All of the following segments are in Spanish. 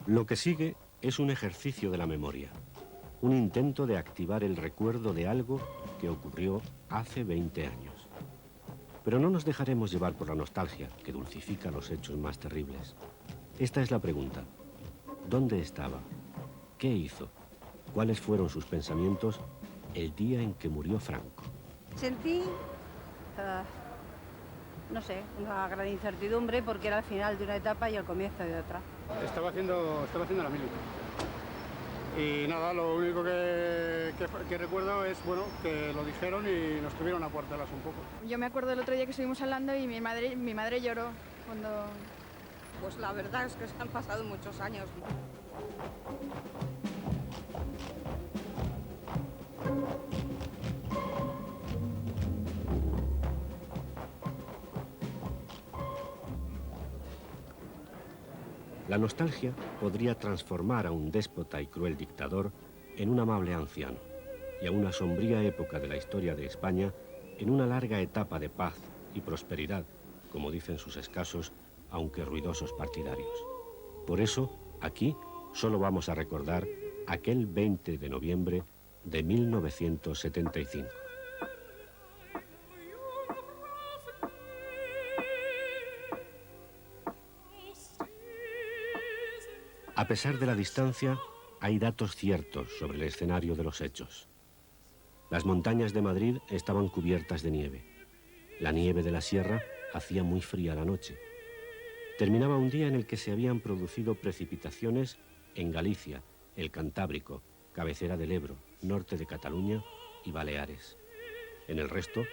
Lo que sigue es un ejercicio de la memoria, un intento de activar el recuerdo de algo que ocurrió hace 20 años. Pero no nos dejaremos llevar por la nostalgia, que dulcifica los hechos más terribles. Esta es la pregunta. ¿Dónde estaba? ¿Qué hizo? ¿Cuáles fueron sus pensamientos el día en que murió Franco? Sentí, no sé, una gran incertidumbre porque era el final de una etapa y el comienzo de otra. Estaba haciendo la mili. Y nada, lo único que recuerdo es, bueno, que lo dijeron y nos tuvieron a puertelas un poco. Yo me acuerdo del otro día que estuvimos hablando y mi madre lloró cuando... Pues la verdad es que se han pasado muchos años. La nostalgia podría transformar a un déspota y cruel dictador en un amable anciano y a una sombría época de la historia de España en una larga etapa de paz y prosperidad, como dicen sus escasos, aunque ruidosos partidarios. Por eso, aquí solo vamos a recordar aquel 20 de noviembre de 1975. A pesar de la distancia, hay datos ciertos sobre el escenario de los hechos. Las montañas de Madrid estaban cubiertas de nieve. La nieve de la sierra hacía muy fría la noche. Terminaba un día en el que se habían producido precipitaciones en Galicia, el Cantábrico, cabecera del Ebro, norte de Cataluña y Baleares. En el resto,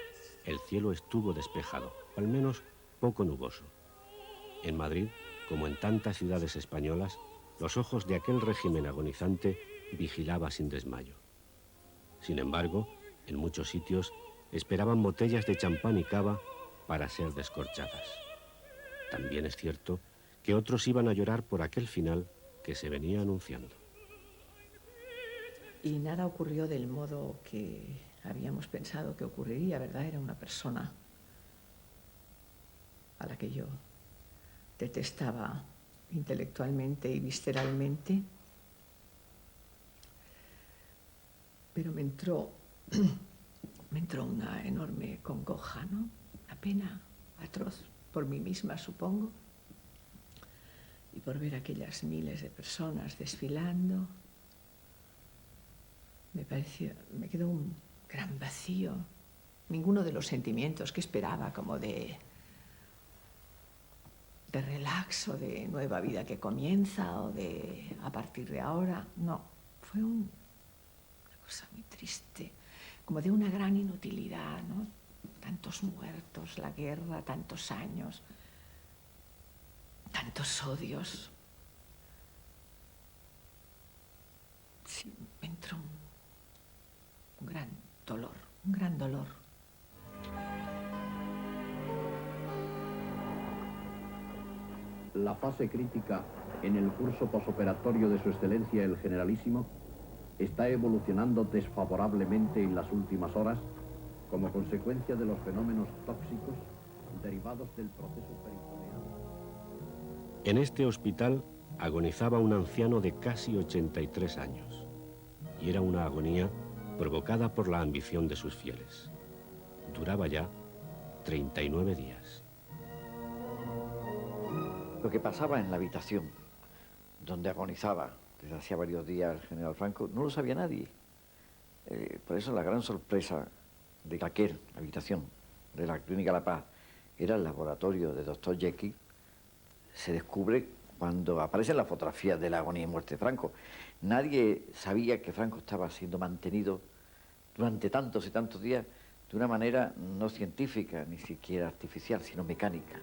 el cielo estuvo despejado, o al menos poco nuboso. En Madrid, como en tantas ciudades españolas, los ojos de aquel régimen agonizante vigilaba sin desmayo. Sin embargo, en muchos sitios esperaban botellas de champán y cava para ser descorchadas. También es cierto que otros iban a llorar por aquel final que se venía anunciando. Y nada ocurrió del modo que habíamos pensado que ocurriría, ¿verdad? Era una persona a la que yo detestaba intelectualmente y visceralmente, pero me entró una enorme congoja, ¿no? Una pena atroz por mí misma, supongo, y por ver aquellas miles de personas desfilando. Me quedó un gran vacío, ninguno de los sentimientos que esperaba, como de relax o de nueva vida que comienza o de a partir de ahora. No, fue una cosa muy triste, como de una gran inutilidad, ¿no? Tantos muertos, la guerra, tantos años, tantos odios. Sí, me entró un gran dolor, un gran dolor. La fase crítica en el curso posoperatorio de su excelencia el generalísimo está evolucionando desfavorablemente en las últimas horas como consecuencia de los fenómenos tóxicos derivados del proceso peritoneal. En este hospital agonizaba un anciano de casi 83 años y era una agonía provocada por la ambición de sus fieles. Duraba ya 39 días. Lo que pasaba en la habitación donde agonizaba desde hacía varios días el general Franco no lo sabía nadie. Por eso la gran sorpresa de aquella habitación de la Clínica La Paz era el laboratorio de Dr. Jekyll. Se descubre cuando aparecen las fotografías de la agonía y muerte de Franco. Nadie sabía que Franco estaba siendo mantenido durante tantos y tantos días de una manera no científica, ni siquiera artificial, sino mecánica.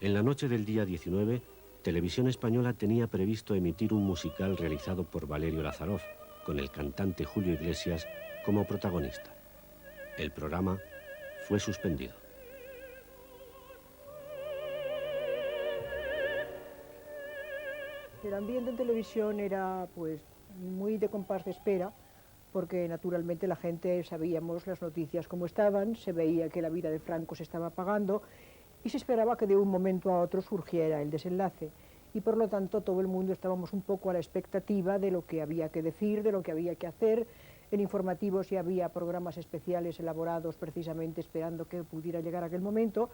En la noche del día 19, Televisión Española tenía previsto emitir un musical realizado por Valerio Lázarov, con el cantante Julio Iglesias como protagonista. El programa fue suspendido. el ambiente en televisión era pues muy de compás de espera, porque naturalmente la gente sabíamos las noticias como estaban, se veía que la vida de Franco se estaba apagando y se esperaba que de un momento a otro surgiera el desenlace. Y por lo tanto todo el mundo estábamos un poco a la expectativa de lo que había que decir, de lo que había que hacer. En informativos ya había programas especiales elaborados precisamente esperando que pudiera llegar aquel momento,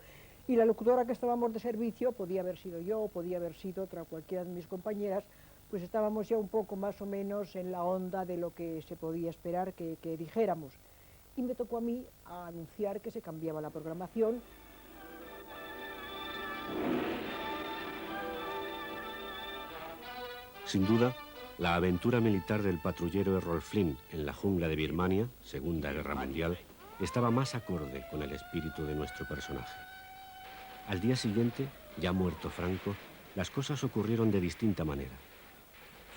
y la locutora que estábamos de servicio, podía haber sido yo, podía haber sido otra cualquiera de mis compañeras, pues estábamos ya un poco más o menos en la onda de lo que se podía esperar que dijéramos. Y me tocó a mí anunciar que se cambiaba la programación. Sin duda, la aventura militar del patrullero Errol Flynn en la jungla de Birmania, Segunda Guerra Mundial, estaba más acorde con el espíritu de nuestro personaje. Al día siguiente, ya muerto Franco, las cosas ocurrieron de distinta manera.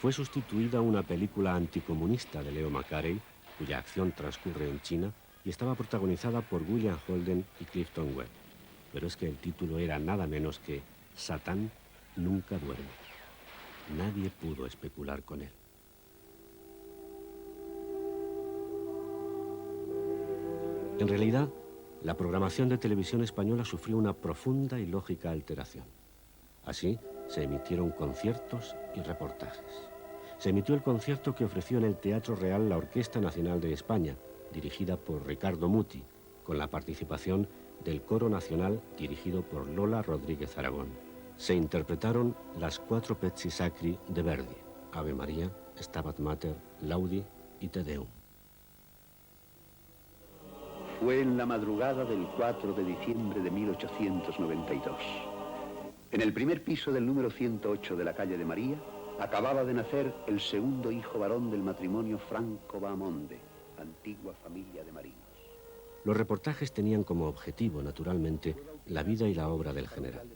Fue sustituida una película anticomunista de Leo Macarey, cuya acción transcurre en China, y estaba protagonizada por William Holden y Clifton Webb. Pero es que el título era nada menos que Satán nunca duerme. Nadie pudo especular con él. En realidad, la programación de televisión española sufrió una profunda y lógica alteración. Así, se emitieron conciertos y reportajes. Se emitió el concierto que ofreció en el Teatro Real la Orquesta Nacional de España, dirigida por Ricardo Muti, con la participación del Coro Nacional dirigido por Lola Rodríguez Aragón. Se interpretaron las 4 Pezzi Sacri de Verdi, Ave María, Stabat Mater, Laudi y Te Deum. Fue en la madrugada del 4 de diciembre de 1892. En el primer piso del número 108 de la calle de María, acababa de nacer el segundo hijo varón del matrimonio Franco-Bahamonde, antigua familia de marinos. Los reportajes tenían como objetivo, naturalmente, la vida y la obra del general.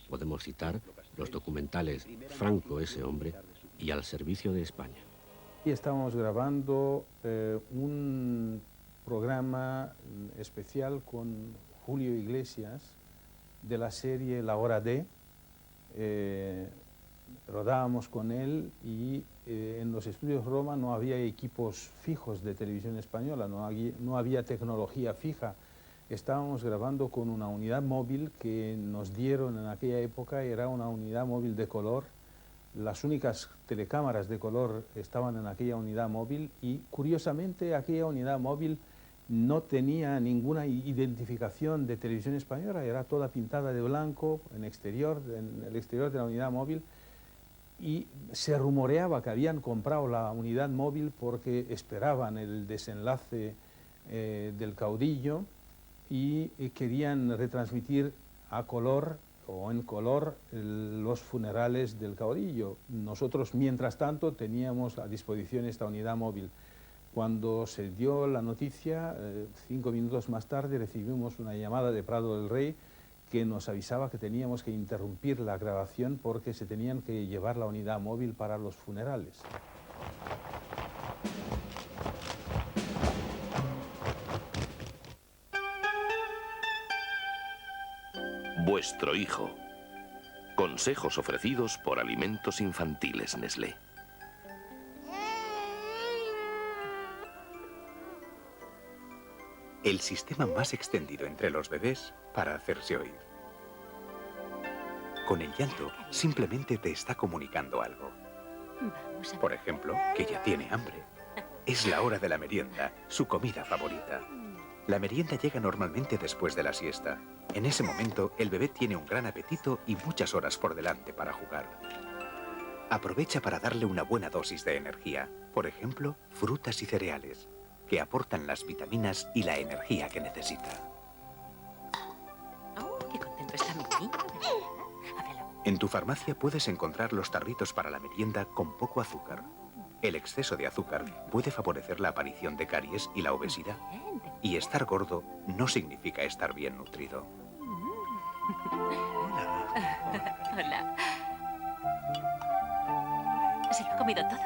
Podemos citar los documentales Franco, ese hombre, y Al servicio de España. Y estábamos grabando un programa especial con Julio Iglesias de la serie La Hora D. Rodábamos con él y en los estudios Roma no había equipos fijos de televisión española, no había tecnología fija. Estábamos grabando con una unidad móvil que nos dieron en aquella época, era una unidad móvil de color. Las únicas telecámaras de color estaban en aquella unidad móvil y, curiosamente, aquella unidad móvil no tenía ninguna identificación de televisión española, era toda pintada de blanco en el exterior de la unidad móvil, y se rumoreaba que habían comprado la unidad móvil porque esperaban el desenlace del caudillo y querían retransmitir a color o en color los funerales del caudillo. Nosotros, mientras tanto, teníamos a disposición esta unidad móvil. Cuando se dio la noticia, 5 minutos más tarde, recibimos una llamada de Prado del Rey que nos avisaba que teníamos que interrumpir la grabación porque se tenían que llevar la unidad móvil para los funerales. Vuestro hijo. Consejos ofrecidos por Alimentos Infantiles Nestlé. El sistema más extendido entre los bebés para hacerse oír. Con el llanto, simplemente te está comunicando algo. Por ejemplo, que ya tiene hambre. Es la hora de la merienda, su comida favorita. La merienda llega normalmente después de la siesta. En ese momento, el bebé tiene un gran apetito y muchas horas por delante para jugar. Aprovecha para darle una buena dosis de energía. Por ejemplo, frutas y cereales, que aportan las vitaminas y la energía que necesita. ¡Oh, qué contento está mi niño! En tu farmacia puedes encontrar los tarritos para la merienda con poco azúcar. El exceso de azúcar puede favorecer la aparición de caries y la obesidad. Y estar gordo no significa estar bien nutrido. Hola. ¿Se lo ha comido todo?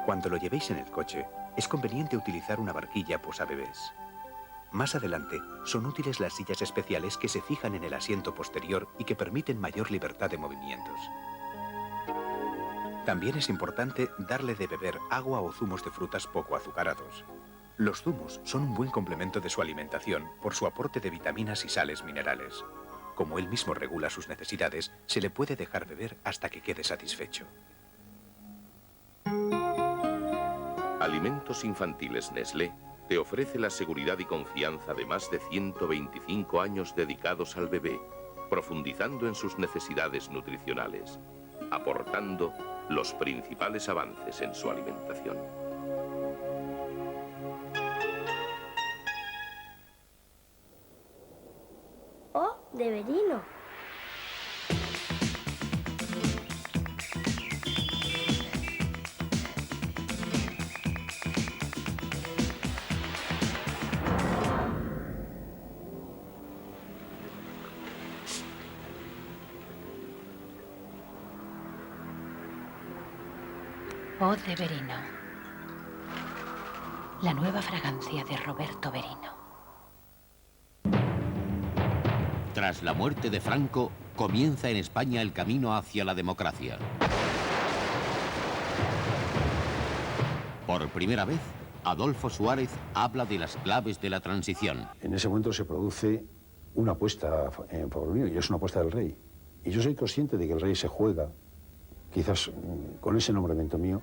Cuando lo llevéis en el coche, es conveniente utilizar una barquilla posabebés. Más adelante, son útiles las sillas especiales que se fijan en el asiento posterior y que permiten mayor libertad de movimientos. También es importante darle de beber agua o zumos de frutas poco azucarados. Los zumos son un buen complemento de su alimentación por su aporte de vitaminas y sales minerales. Como él mismo regula sus necesidades, se le puede dejar beber hasta que quede satisfecho. Alimentos Infantiles Nestlé te ofrece la seguridad y confianza de más de 125 años dedicados al bebé, profundizando en sus necesidades nutricionales, aportando los principales avances en su alimentación. O de Verino. O de Verino. La nueva fragancia de Roberto Verino. Tras la muerte de Franco, comienza en España el camino hacia la democracia. Por primera vez, Adolfo Suárez habla de las claves de la transición. En ese momento se produce una apuesta en favor mío, y es una apuesta del rey. Y yo soy consciente de que el rey se juega, quizás con ese nombramiento mío,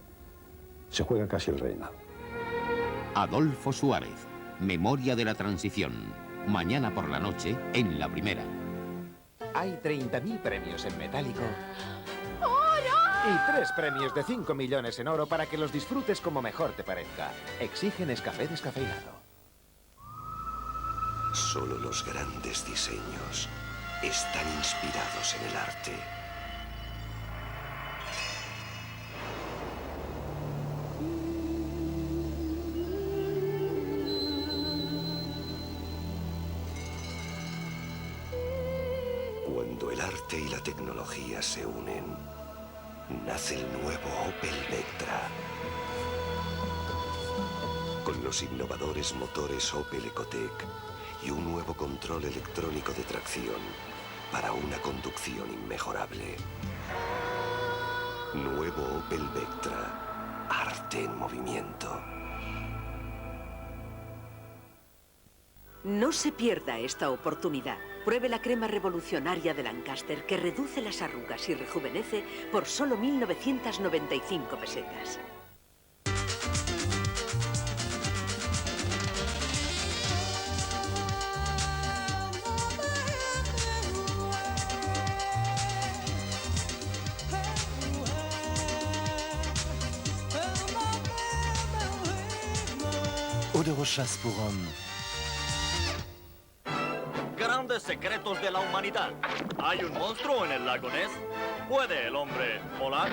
se juega casi el reinado. Adolfo Suárez, Memoria de la Transición. Mañana por la noche, en La Primera. Hay 30.000 premios en metálico. ¡Oro! Y 3 premios de 5 millones en oro para que los disfrutes como mejor te parezca. Exige Nescafé descafeinado. Solo los grandes diseños están inspirados en el arte. Cuando el arte y la tecnología se unen, nace el nuevo Opel Vectra. Con los innovadores motores Opel Ecotec y un nuevo control electrónico de tracción para una conducción inmejorable. Nuevo Opel Vectra. Arte en movimiento. No se pierda esta oportunidad. Pruebe la crema revolucionaria de Lancaster que reduce las arrugas y rejuvenece por solo 1.995 pesetas. Eau de Rochas pour homme. Grandes secretos de la humanidad. ¿Hay un monstruo en el lago Ness? ¿Puede el hombre volar?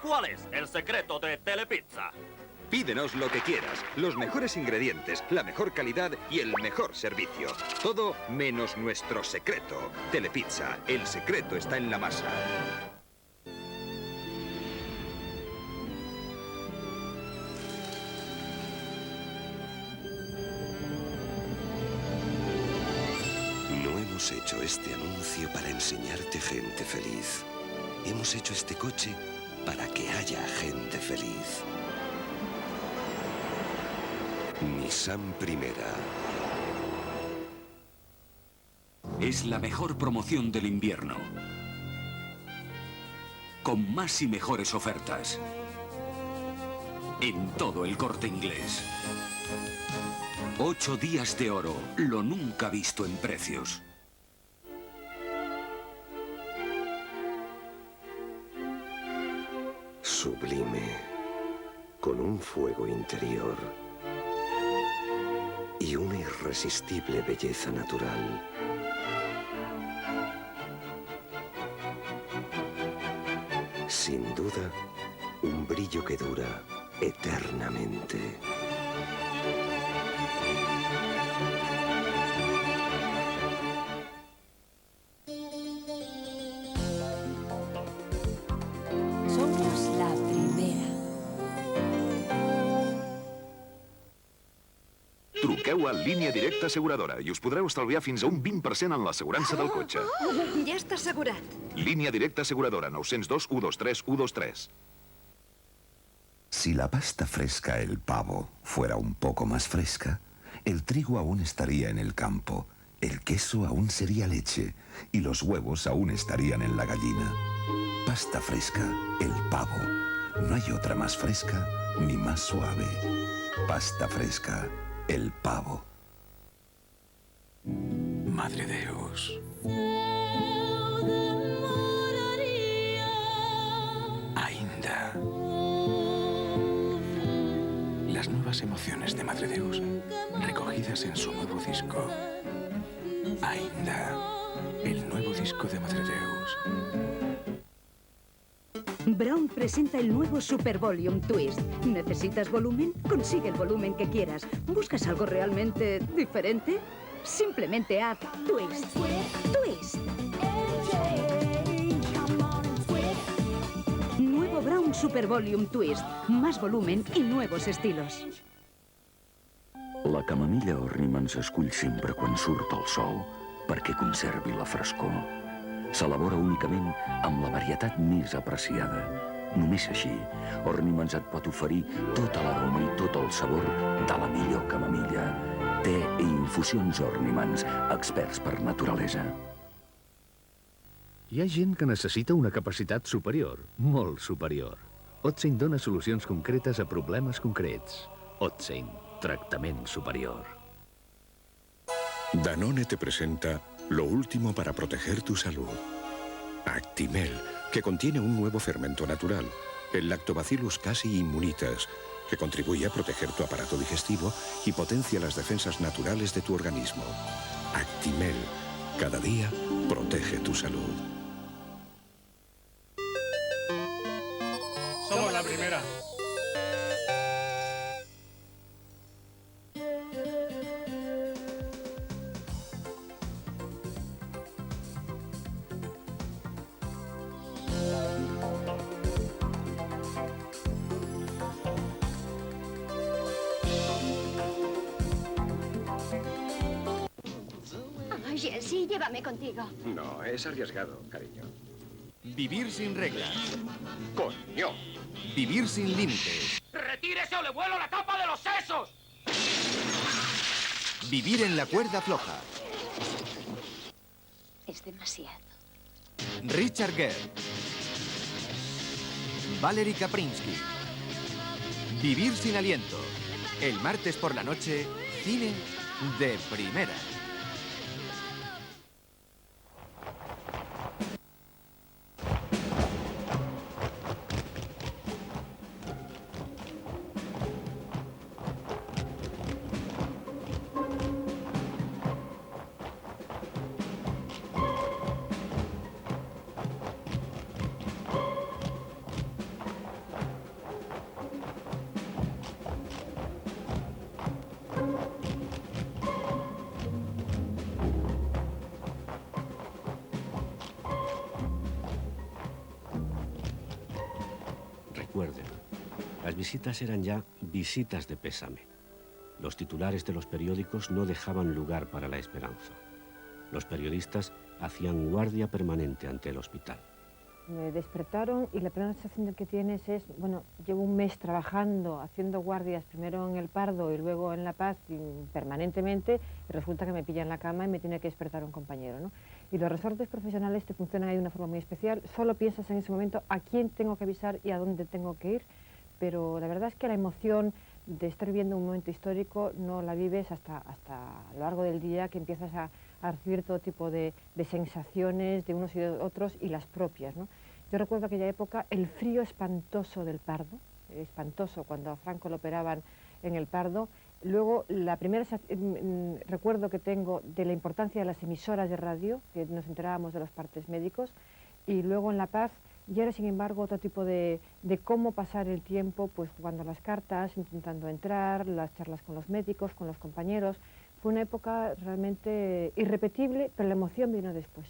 ¿Cuál es el secreto de Telepizza? Pídenos lo que quieras, los mejores ingredientes, la mejor calidad y el mejor servicio. Todo menos nuestro secreto. Telepizza, el secreto está en la masa. No hemos hecho este anuncio para enseñarte gente feliz. Hemos hecho este coche para que haya gente feliz. Nissan Primera. Es la mejor promoción del invierno. Con más y mejores ofertas. En todo el Corte Inglés. 8 días de oro, lo nunca visto en precios. Sublime, con un fuego interior y una irresistible belleza natural. Sin duda, un brillo que dura eternamente. Somos La Primera. Truqueu a Línia Directa Asseguradora i us podreu estalviar fins a un 20% en l'assegurança del cotxe. Ja està assegurat. Línia Directa Asseguradora, 902 123 123. Si la pasta fresca, el pavo, fuera un poco más fresca, el trigo aún estaría en el campo, el queso aún sería leche y los huevos aún estarían en la gallina. Pasta fresca, el pavo. No hay otra más fresca ni más suave. Pasta fresca, el pavo. Madre Deus. Ainda. Las nuevas emociones de Madre Deus, recogidas en su nuevo disco. Ainda. El nuevo disco de Madre Deus. Braun presenta el nuevo Super Volume Twist. ¿Necesitas volumen? Consigue el volumen que quieras. ¿Buscas algo realmente diferente? Simplemente haz Twist. Twist. Nuevo Braun Super Volume Twist. Más volumen i nuevos estilos. La camamilla Orniman s'escull sempre quan surt el sol perquè conservi la frescor. S'elabora únicament amb la varietat més apreciada. Només així, Ornimans et pot oferir tot l'aroma i tot el sabor de la millor camamilla. Té i infusions Ornimans, experts per naturalesa. Hi ha gent que necessita una capacitat superior, molt superior. Otzein dona solucions concretes a problemes concrets. Otzein, tractament superior. Danone te presenta lo último para proteger tu salud. Actimel, que contiene un nuevo fermento natural, el Lactobacillus casei immunitas, que contribuye a proteger tu aparato digestivo y potencia las defensas naturales de tu organismo. Actimel, cada día protege tu salud. Somos la primera. Jesse, llévame contigo. No, es arriesgado, cariño. Vivir sin reglas. ¡Coño! Vivir sin límites. ¡Retírese o le vuelo la tapa de los sesos! Vivir en la cuerda floja. Es demasiado. Richard Gere. Valery Kaprinsky. Vivir sin aliento. El martes por la noche, cine de primera. Recuerden, las visitas eran ya visitas de pésame. Los titulares de los periódicos no dejaban lugar para la esperanza. Los periodistas hacían guardia permanente ante el hospital. Me despertaron y la primera sensación que tienes es, bueno, llevo un mes trabajando, haciendo guardias, primero en el Pardo y luego en La Paz, permanentemente, y resulta que me pilla en la cama y me tiene que despertar un compañero, ¿no? Y los resortes profesionales te funcionan ahí de una forma muy especial, solo piensas en ese momento a quién tengo que avisar y a dónde tengo que ir, pero la verdad es que la emoción de estar viviendo un momento histórico no la vives hasta a lo largo del día, que empiezas a recibir todo tipo de sensaciones de unos y de otros y las propias, ¿no? Yo recuerdo aquella época, el frío espantoso del Pardo, espantoso cuando a Franco lo operaban en el Pardo. Luego, la primera recuerdo que tengo de la importancia de las emisoras de radio, que nos enterábamos de los partes médicos, y luego en La Paz, y era sin embargo otro tipo de cómo pasar el tiempo, pues jugando las cartas, intentando entrar, las charlas con los médicos, con los compañeros. Fue una época realmente irrepetible, pero la emoción vino después.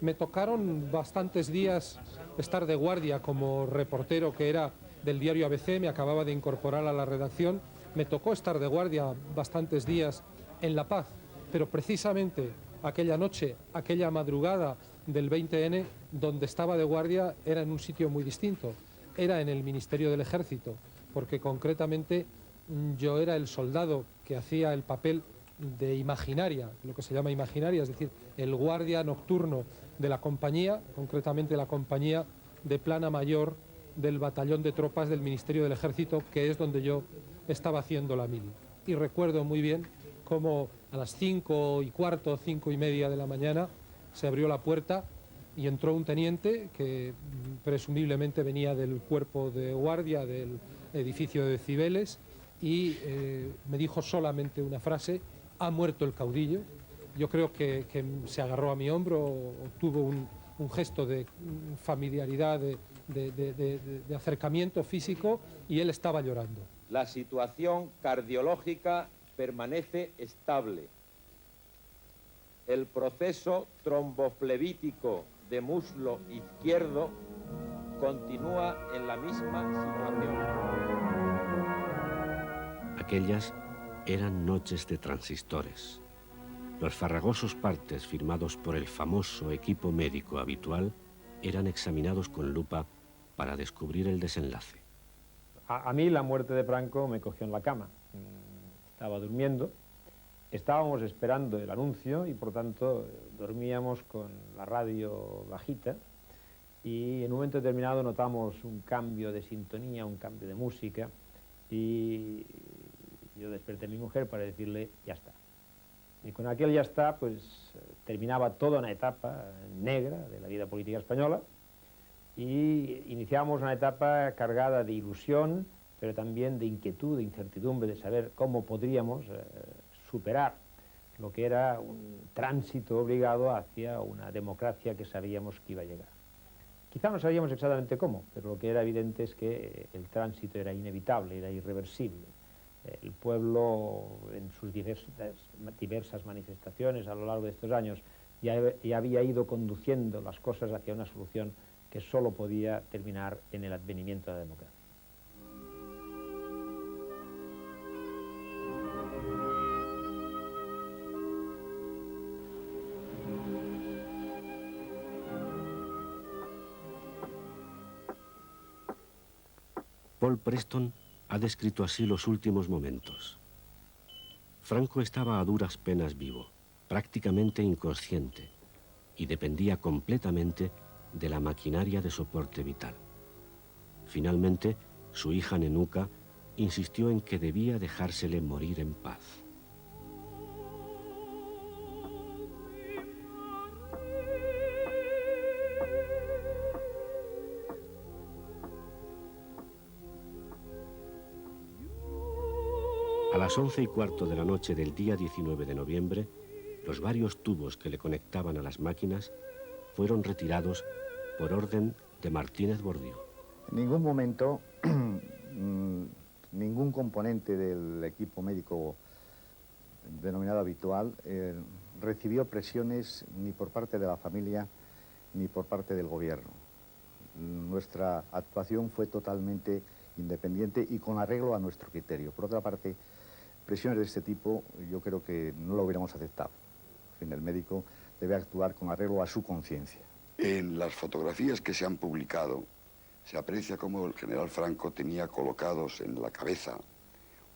Me tocaron bastantes días estar de guardia como reportero que era del diario ABC, me acababa de incorporar a la redacción. Me tocó estar de guardia bastantes días en La Paz, pero precisamente aquella noche, aquella madrugada del 20N, donde estaba de guardia era en un sitio muy distinto. era en el Ministerio del Ejército, porque concretamente yo era el soldado que hacía el papel de imaginaria, lo que se llama imaginaria, es decir, el guardia nocturno de la compañía, concretamente la compañía de plana mayor del batallón de tropas del Ministerio del Ejército, que es donde yo estaba haciendo la mili. Y recuerdo muy bien cómo a las 5:15, 5:30 de la mañana se abrió la puerta y entró un teniente que presumiblemente venía del cuerpo de guardia del edificio de Cibeles y me dijo solamente una frase: ha muerto el caudillo. Yo creo que se agarró a mi hombro, tuvo un gesto de familiaridad, de acercamiento físico, y él estaba llorando. La situación cardiológica permanece estable. El proceso tromboflevítico de muslo izquierdo continúa en la misma situación. Aquellas eran noches de transistores. Los farragosos partes firmados por el famoso equipo médico habitual eran examinados con lupa para descubrir el desenlace. A mí la muerte de Franco me cogió en la cama. Estaba durmiendo, estábamos esperando el anuncio y por tanto dormíamos con la radio bajita y en un momento determinado notamos un cambio de sintonía, un cambio de música y yo desperté a mi mujer para decirle ya está. Y con aquel ya está, pues terminaba toda una etapa negra de la vida política española y iniciamos una etapa cargada de ilusión, pero también de inquietud, de incertidumbre, de saber cómo podríamos superar lo que era un tránsito obligado hacia una democracia que sabíamos que iba a llegar. Quizá no sabíamos exactamente cómo, pero lo que era evidente es que el tránsito era inevitable, era irreversible. El pueblo, en sus diversas manifestaciones a lo largo de estos años, ya había ido conduciendo las cosas hacia una solución que solo podía terminar en el advenimiento de la democracia. Paul Preston ha descrito así los últimos momentos. Franco estaba a duras penas vivo, prácticamente inconsciente, y dependía completamente de la maquinaria de soporte vital. Finalmente, su hija Nenuca insistió en que debía dejársele morir en paz. A las 11:15 de la noche del día 19 de noviembre, los varios tubos que le conectaban a las máquinas fueron retirados por orden de Martínez Bordiú. En ningún momento ningún componente del equipo médico denominado habitual recibió presiones ni por parte de la familia ni por parte del gobierno. Nuestra actuación fue totalmente independiente y con arreglo a nuestro criterio. Por otra parte, presiones de este tipo yo creo que no lo hubiéramos aceptado. En fin, el médico debe actuar con arreglo a su conciencia. En las fotografías que se han publicado se aprecia cómo el general Franco tenía colocados en la cabeza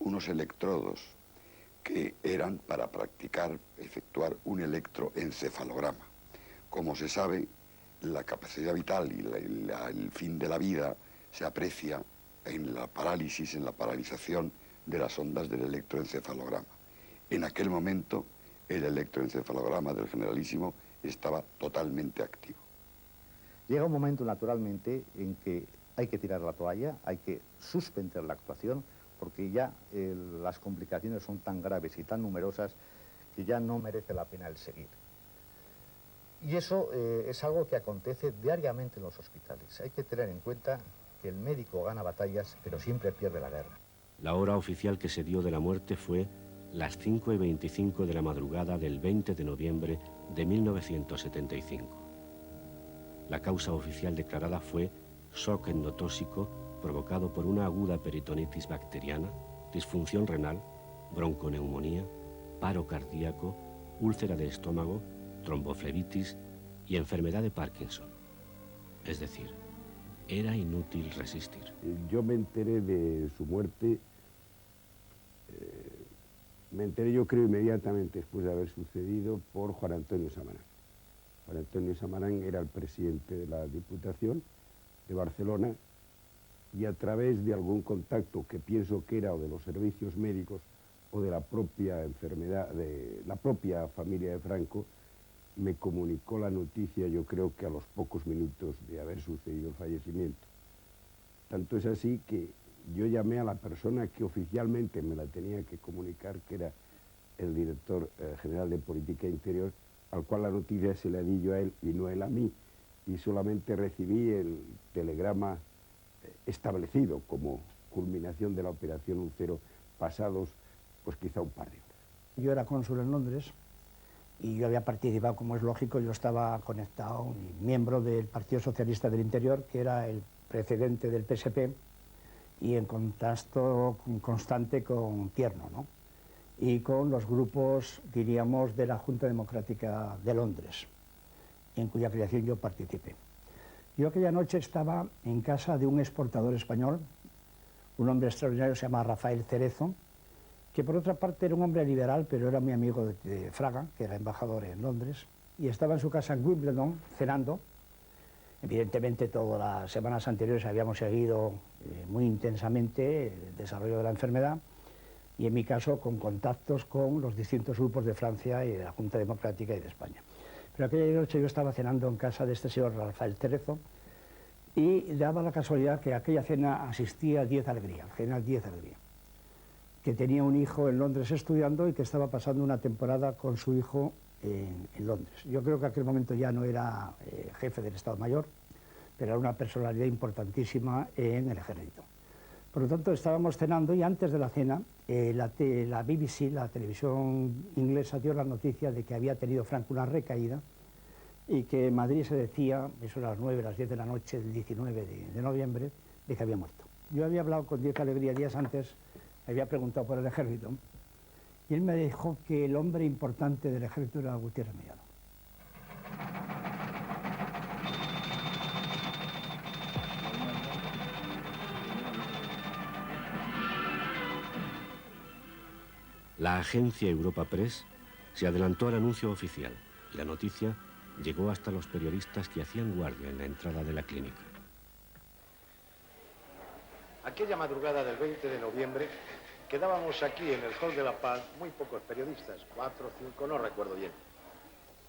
unos electrodos que eran para efectuar un electroencefalograma. Como se sabe, la capacidad vital y el fin de la vida se aprecia en la parálisis, en la paralización de las ondas del electroencefalograma. En aquel momento, el electroencefalograma del generalísimo estaba totalmente activo. Llega un momento, naturalmente, en que hay que tirar la toalla, hay que suspender la actuación, porque ya las complicaciones son tan graves y tan numerosas que ya no merece la pena el seguir. Y eso es algo que acontece diariamente en los hospitales. Hay que tener en cuenta que el médico gana batallas, pero siempre pierde la guerra. La hora oficial que se dio de la muerte fue las 5:25 de la madrugada del 20 de noviembre de 1975. La causa oficial declarada fue shock endotóxico provocado por una aguda peritonitis bacteriana, disfunción renal, bronconeumonía, paro cardíaco, úlcera de estómago, tromboflebitis y enfermedad de Parkinson. Es decir, Era inútil resistir. Yo me enteré de su muerte, me enteré yo creo inmediatamente después de haber sucedido por Juan Antonio Samarán. Juan Antonio Samarán era el presidente de la Diputación de Barcelona y a través de algún contacto que pienso que era o de los servicios médicos o de la propia enfermedad, de la propia familia de Franco, me comunicó la noticia, yo creo que a los pocos minutos de haber sucedido el fallecimiento. Tanto es así que yo llamé a la persona que oficialmente me la tenía que comunicar, que era el director general de Política Interior, al cual la noticia se la di yo a él y no él a mí, y solamente recibí el telegrama establecido como culminación de la Operación Lucero pasados, pues quizá un par de horas. Yo era cónsul en Londres y yo había participado, como es lógico, yo estaba conectado, miembro del Partido Socialista del Interior, que era el precedente del PSP, y en contacto constante con Tierno, ¿no? Y con los grupos, diríamos, de la Junta Democrática de Londres, en cuya creación yo participé. Yo aquella noche estaba en casa de un exportador español, un hombre extraordinario, se llama Rafael Cerezo, que por otra parte era un hombre liberal, pero era muy amigo de Fraga, que era embajador en Londres, y estaba en su casa en Wimbledon cenando. Evidentemente todas las semanas anteriores habíamos seguido muy intensamente el desarrollo de la enfermedad, y en mi caso con contactos con los distintos grupos de Francia y de la Junta Democrática y de España. Pero aquella noche yo estaba cenando en casa de este señor Rafael Cerezo, y daba la casualidad que a aquella cena asistía Díez Alegría, el general Díez Alegría, que tenía un hijo en Londres estudiando y que estaba pasando una temporada con su hijo en Londres. Yo creo que en aquel momento ya no era jefe del Estado Mayor, pero era una personalidad importantísima en el ejército. Por lo tanto, estábamos cenando y antes de la cena, la BBC, la televisión inglesa, dio la noticia de que había tenido Franco una recaída y que en Madrid se decía, eso era las 9, las 10 de la noche del 19 de noviembre, de que había muerto. Yo había hablado con Díez Alegría días antes, había preguntado por el ejército, y él me dijo que el hombre importante del ejército era Gutiérrez Mellado. La agencia Europa Press se adelantó al anuncio oficial y la noticia llegó hasta los periodistas que hacían guardia en la entrada de la clínica. Aquella madrugada del 20 de noviembre quedábamos aquí en el Hall de la Paz muy pocos periodistas, 4 o 5, no recuerdo bien.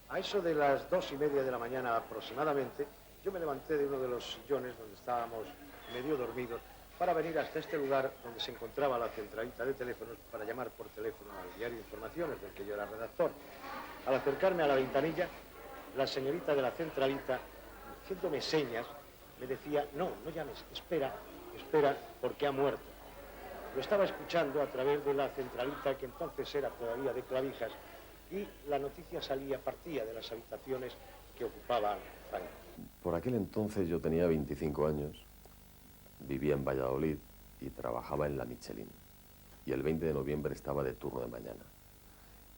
A eso de las 2:30 de la mañana aproximadamente, yo me levanté de uno de los sillones donde estábamos medio dormidos para venir hasta este lugar donde se encontraba la centralita de teléfonos para llamar por teléfono al diario Informaciones, del que yo era redactor. Al acercarme a la ventanilla, la señorita de la centralita, haciéndome señas, me decía, no llames, espera, porque ha muerto. Lo estaba escuchando a través de la centralita, que entonces era todavía de clavijas, y la noticia partía de las habitaciones que ocupaba Franco. Por aquel entonces yo tenía 25 años, vivía en Valladolid y trabajaba en la Michelin. Y el 20 de noviembre estaba de turno de mañana.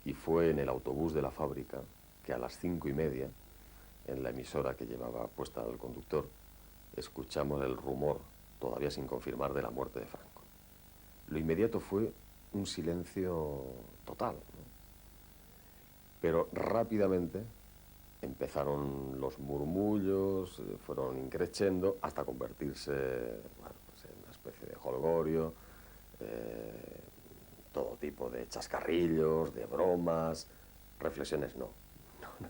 Y fue en el autobús de la fábrica que a las 5:30, en la emisora que llevaba puesta el conductor, escuchamos el rumor, todavía sin confirmar, de la muerte de Franco. Lo inmediato fue un silencio total, ¿no? Pero rápidamente empezaron los murmullos, fueron increciendo hasta convertirse, bueno, pues en una especie de jolgorio, todo tipo de chascarrillos, de bromas, reflexiones no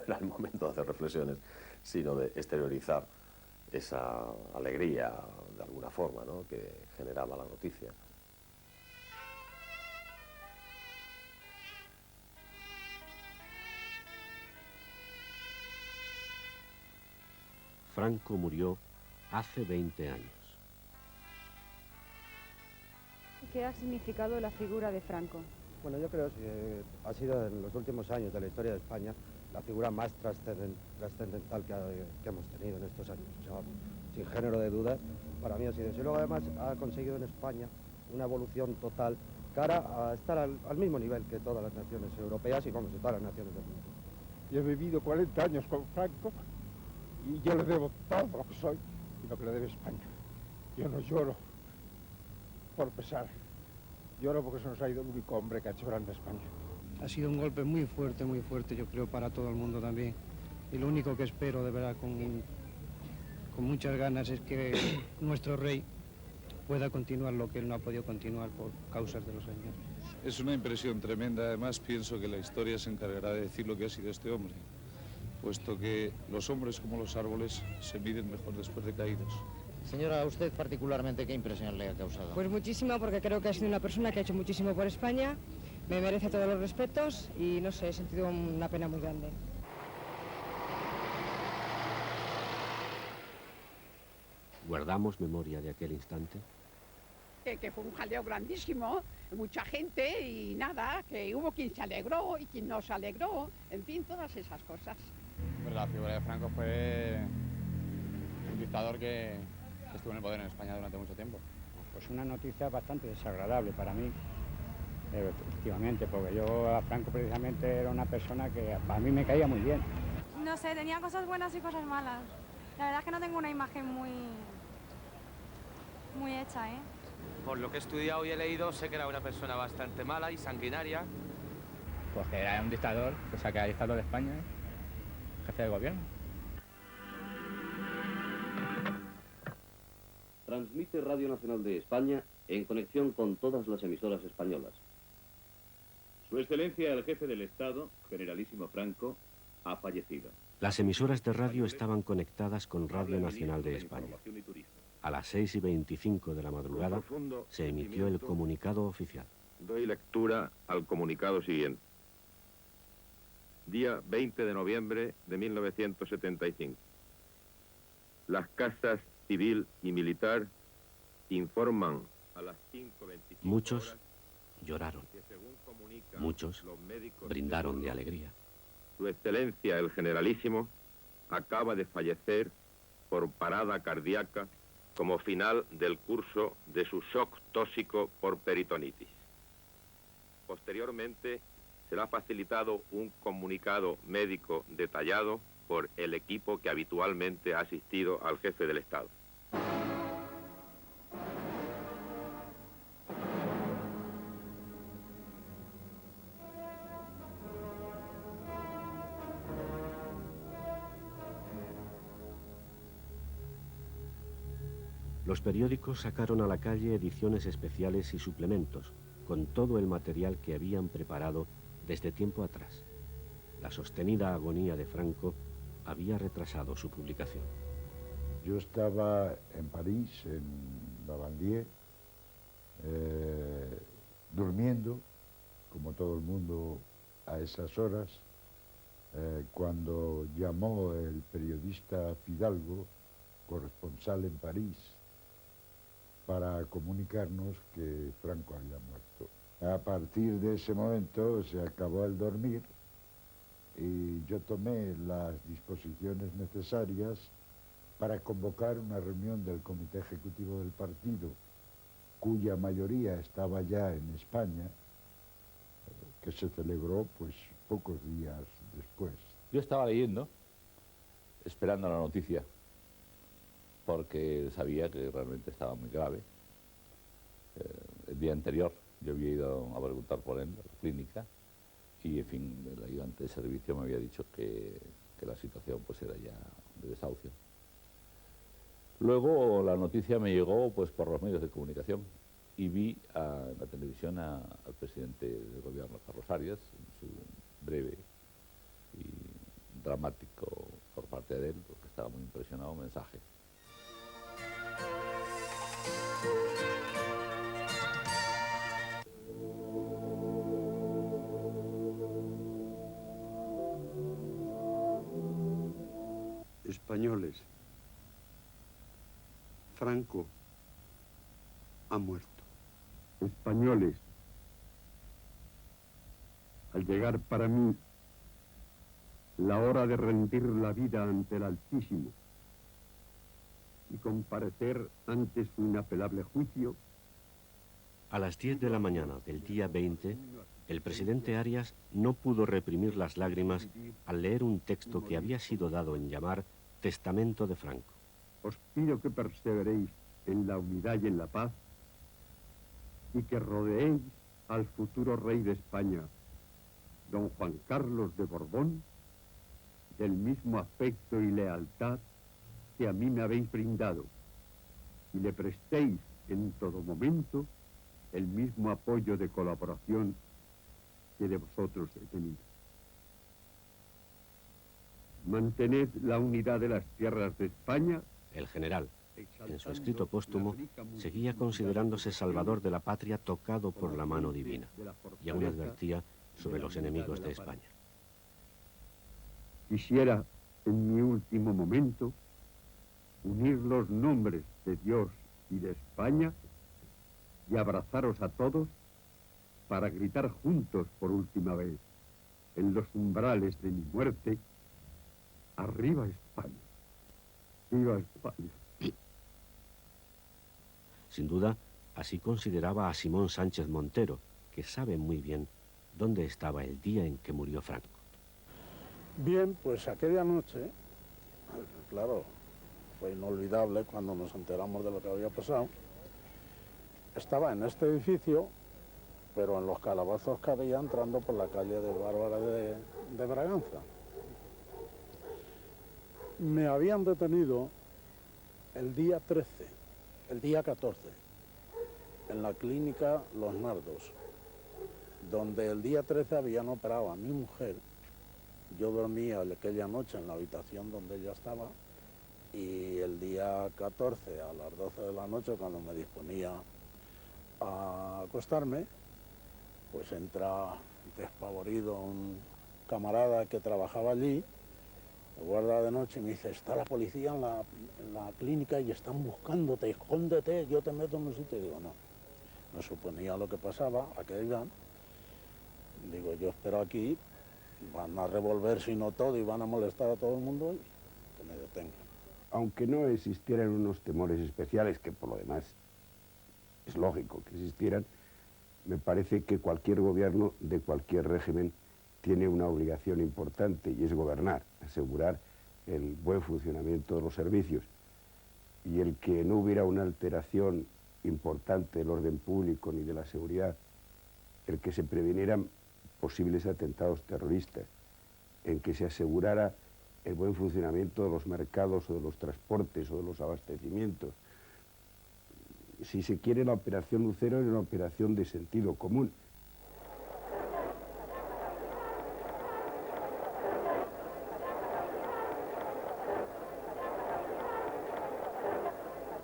era el momento de hacer reflexiones, sino de exteriorizar esa alegría, de alguna forma, ¿no?, que generaba la noticia. Franco murió hace 20 años. ¿Qué ha significado la figura de Franco? Bueno, yo creo que ha sido en los últimos años de la historia de España la figura más trascendental que hemos tenido en estos años. O sea, sin género de dudas, para mí ha sido eso. Y luego además ha conseguido en España una evolución total cara a estar al mismo nivel que todas las naciones europeas y como todas las naciones del mundo. Yo he vivido 40 años con Franco y yo le debo todo lo que soy sino que le debe España. Yo no lloro por pesar, lloro porque se nos ha ido el único hombre que ha hecho grande a España. Ha sido un golpe muy fuerte, yo creo, para todo el mundo también. Y lo único que espero, de verdad, con muchas ganas, es que nuestro rey pueda continuar lo que él no ha podido continuar por causas de los años. Es una impresión tremenda. Además, pienso que la historia se encargará de decir lo que ha sido este hombre, puesto que los hombres, como los árboles, se miden mejor después de caídos. Señora, ¿a usted particularmente qué impresión le ha causado? Pues muchísima, porque creo que ha sido una persona que ha hecho muchísimo por España, me merece todos los respetos y, no sé, he sentido una pena muy grande. ¿Guardamos memoria de aquel instante? Que fue un jaleo grandísimo, mucha gente y nada, que hubo quien se alegró y quien no se alegró, en fin, todas esas cosas. Pues la figura de Franco fue un dictador que estuvo en el poder en España durante mucho tiempo. Pues una noticia bastante desagradable para mí, efectivamente, porque yo a Franco precisamente era una persona que a mí me caía muy bien. No sé, tenía cosas buenas y cosas malas. La verdad es que no tengo una imagen muy hecha, ¿eh? Por lo que he estudiado y he leído, sé que era una persona bastante mala y sanguinaria. Pues que era un dictador, o sea, que era dictador de España, jefe de gobierno. Transmite Radio Nacional de España en conexión con todas las emisoras españolas. Su Excelencia el Jefe del Estado, Generalísimo Franco, ha fallecido. Las emisoras de radio estaban conectadas con Radio Nacional de España. A las 6:25 de la madrugada se emitió el comunicado oficial. Doy lectura al comunicado siguiente. Día 20 de noviembre de 1975. Las casas civil y militar informan a las 5:25. Muchos lloraron. Muchos brindaron de alegría. Su Excelencia el Generalísimo acaba de fallecer por parada cardíaca como final del curso de su shock tóxico por peritonitis. Posteriormente será facilitado un comunicado médico detallado por el equipo que habitualmente ha asistido al jefe del Estado. Los periódicos sacaron a la calle ediciones especiales y suplementos, con todo el material que habían preparado desde tiempo atrás. La sostenida agonía de Franco había retrasado su publicación. Yo estaba en París, en la Banlieue, durmiendo, como todo el mundo a esas horas, cuando llamó el periodista Fidalgo, corresponsal en París, para comunicarnos que Franco había muerto. A partir de ese momento se acabó el dormir y yo tomé las disposiciones necesarias para convocar una reunión del Comité Ejecutivo del partido, cuya mayoría estaba ya en España, que se celebró pues pocos días después. Yo estaba leyendo, esperando la noticia, porque sabía que realmente estaba muy grave. El día anterior yo había ido a preguntar por él, a la clínica, y en fin, el ayudante de servicio me había dicho que la situación pues era ya de desahucio. Luego la noticia me llegó pues por los medios de comunicación y vi en la televisión al presidente del gobierno, Carlos Arias, en su breve y dramático por parte de él, porque estaba muy impresionado, mensaje. Españoles, Franco ha muerto. Españoles, al llegar para mí la hora de rendir la vida ante el Altísimo y comparecer ante su inapelable juicio. A las 10 de la mañana del día 20, el presidente Arias no pudo reprimir las lágrimas al leer un texto que había sido dado en llamar Testamento de Franco. os pido que perseveréis en la unidad y en la paz y que rodeéis al futuro rey de España, don Juan Carlos de Borbón, del mismo afecto y lealtad que a mí me habéis brindado, y le prestéis en todo momento el mismo apoyo de colaboración que de vosotros he tenido. Mantened la unidad de las tierras de España. El general, en su escrito póstumo, seguía considerándose salvador de la patria tocado por la mano divina, y aún advertía sobre los enemigos de España. Quisiera, en mi último momento, unir los nombres de Dios y de España y abrazaros a todos para gritar juntos por última vez, en los umbrales de mi muerte: ¡arriba España! ¡Viva España! Sin duda, así consideraba a Simón Sánchez Montero, que sabe muy bien dónde estaba el día en que murió Franco. Bien, pues aquella noche, claro, fue inolvidable cuando nos enteramos de lo que había pasado. Estaba en este edificio, pero en los calabozos que había entrando por la calle de Bárbara de Braganza. Me habían detenido el día 13, el día 14, en la clínica Los Nardos, donde el día 13 habían operado a mi mujer. Yo dormía aquella noche en la habitación donde ella estaba, y el día 14 a las 12 de la noche, cuando me disponía a acostarme, pues entra despavorido un camarada que trabajaba allí, de guarda de noche, y me dice: está la policía en la clínica y están buscándote, escóndete, yo te meto en un sitio. Y digo, no, no suponía lo que pasaba, a que iban. Digo, yo espero aquí, van a revolver sino todo y van a molestar a todo el mundo, y que me detengan. Aunque no existieran unos temores especiales, que por lo demás es lógico que existieran, me parece que cualquier gobierno de cualquier régimen tiene una obligación importante, y es gobernar, asegurar el buen funcionamiento de los servicios. Y el que no hubiera una alteración importante del orden público ni de la seguridad, el que se previnieran posibles atentados terroristas, en que se asegurara el buen funcionamiento de los mercados o de los transportes o de los abastecimientos. Si se quiere, la operación Lucero era una operación de sentido común.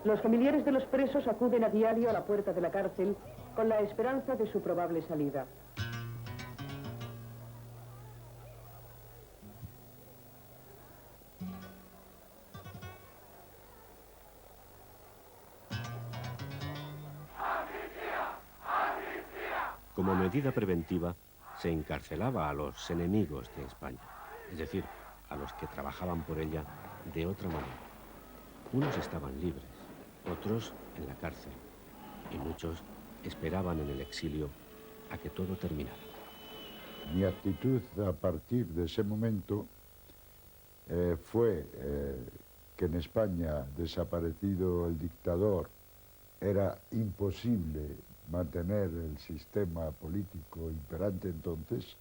Los familiares de los presos acuden a diario a la puerta de la cárcel con la esperanza de su probable salida. Como medida preventiva, se encarcelaba a los enemigos de España, es decir, a los que trabajaban por ella de otra manera. Unos estaban libres, otros en la cárcel, y muchos esperaban en el exilio a que todo terminara. Mi actitud a partir de ese momento fue que en España, desaparecido el dictador, era imposible mantener el sistema político imperante entonces,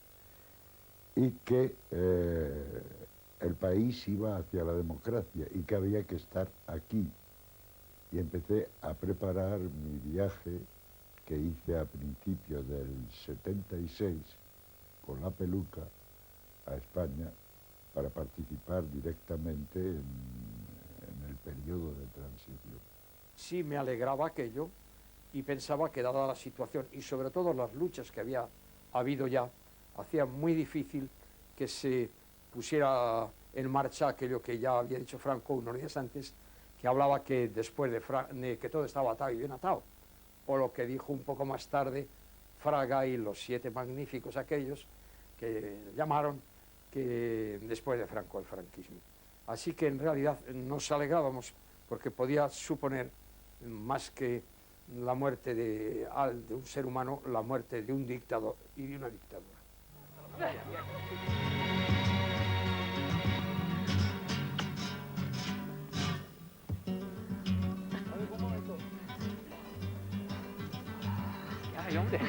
y que el país iba hacia la democracia y que había que estar aquí. Y empecé a preparar mi viaje que hice a principios del 76 con la peluca a España para participar directamente en el periodo de transición. Sí me alegraba aquello, y pensaba que, dada la situación y sobre todo las luchas que había habido ya, hacía muy difícil que se pusiera en marcha aquello que ya había dicho Franco unos días antes, que hablaba que después de que todo estaba atado y bien atado, o lo que dijo un poco más tarde Fraga y los 7 magníficos aquellos que llamaron, que después de Franco el franquismo. Así que en realidad nos alegrábamos porque podía suponer más que la muerte de un ser humano, la muerte de un dictador y de una dictadura. Ay, hombre.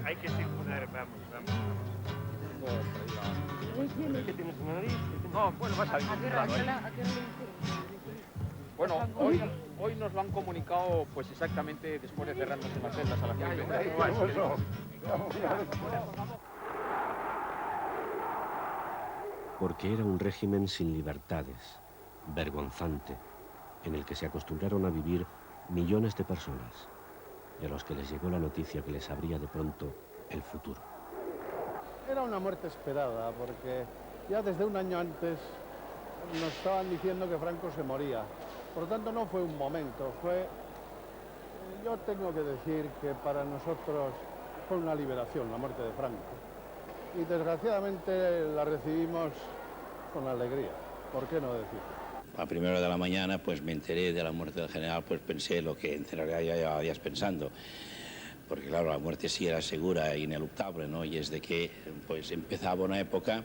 Hay que circular, vamos. ¿Qué tienes en la nariz? No, bueno, vas a ir. Bueno, hoy nos lo han comunicado pues exactamente después de cerrarnos en las celdas a las 9. Porque era un régimen sin libertades, vergonzante, en el que se acostumbraron a vivir millones de personas y a los que les llegó la noticia que les abría de pronto el futuro. Era una muerte esperada, porque ya desde un año antes nos estaban diciendo que Franco se moría. Por lo tanto, no fue un momento, yo tengo que decir que para nosotros fue una liberación la muerte de Franco. Y desgraciadamente la recibimos con alegría, ¿por qué no decirlo? A primera hora de la mañana pues me enteré de la muerte del general, pues pensé lo que en realidad ya llevaba días pensando. Porque claro, la muerte sí era segura e ineluctable, ¿no? Y es de que pues empezaba una época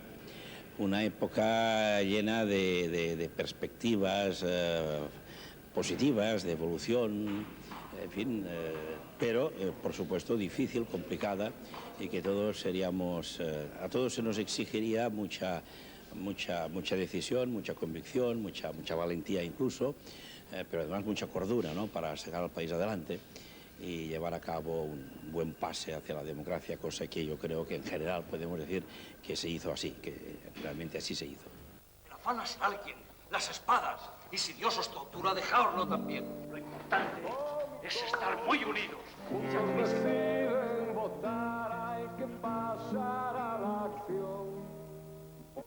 llena de perspectivas positivas, de evolución, en fin, pero por supuesto difícil, complicada, y que todos a todos se nos exigiría mucha decisión, mucha convicción, mucha valentía incluso, pero además mucha cordura, ¿no? Para sacar al país adelante y llevar a cabo un buen pase hacia la democracia, cosa que yo creo que en general podemos decir que se hizo así, que realmente así se hizo. El afán es alguien, las espadas, y si Dios os tortura, dejaoslo también. Lo importante es estar muy unidos.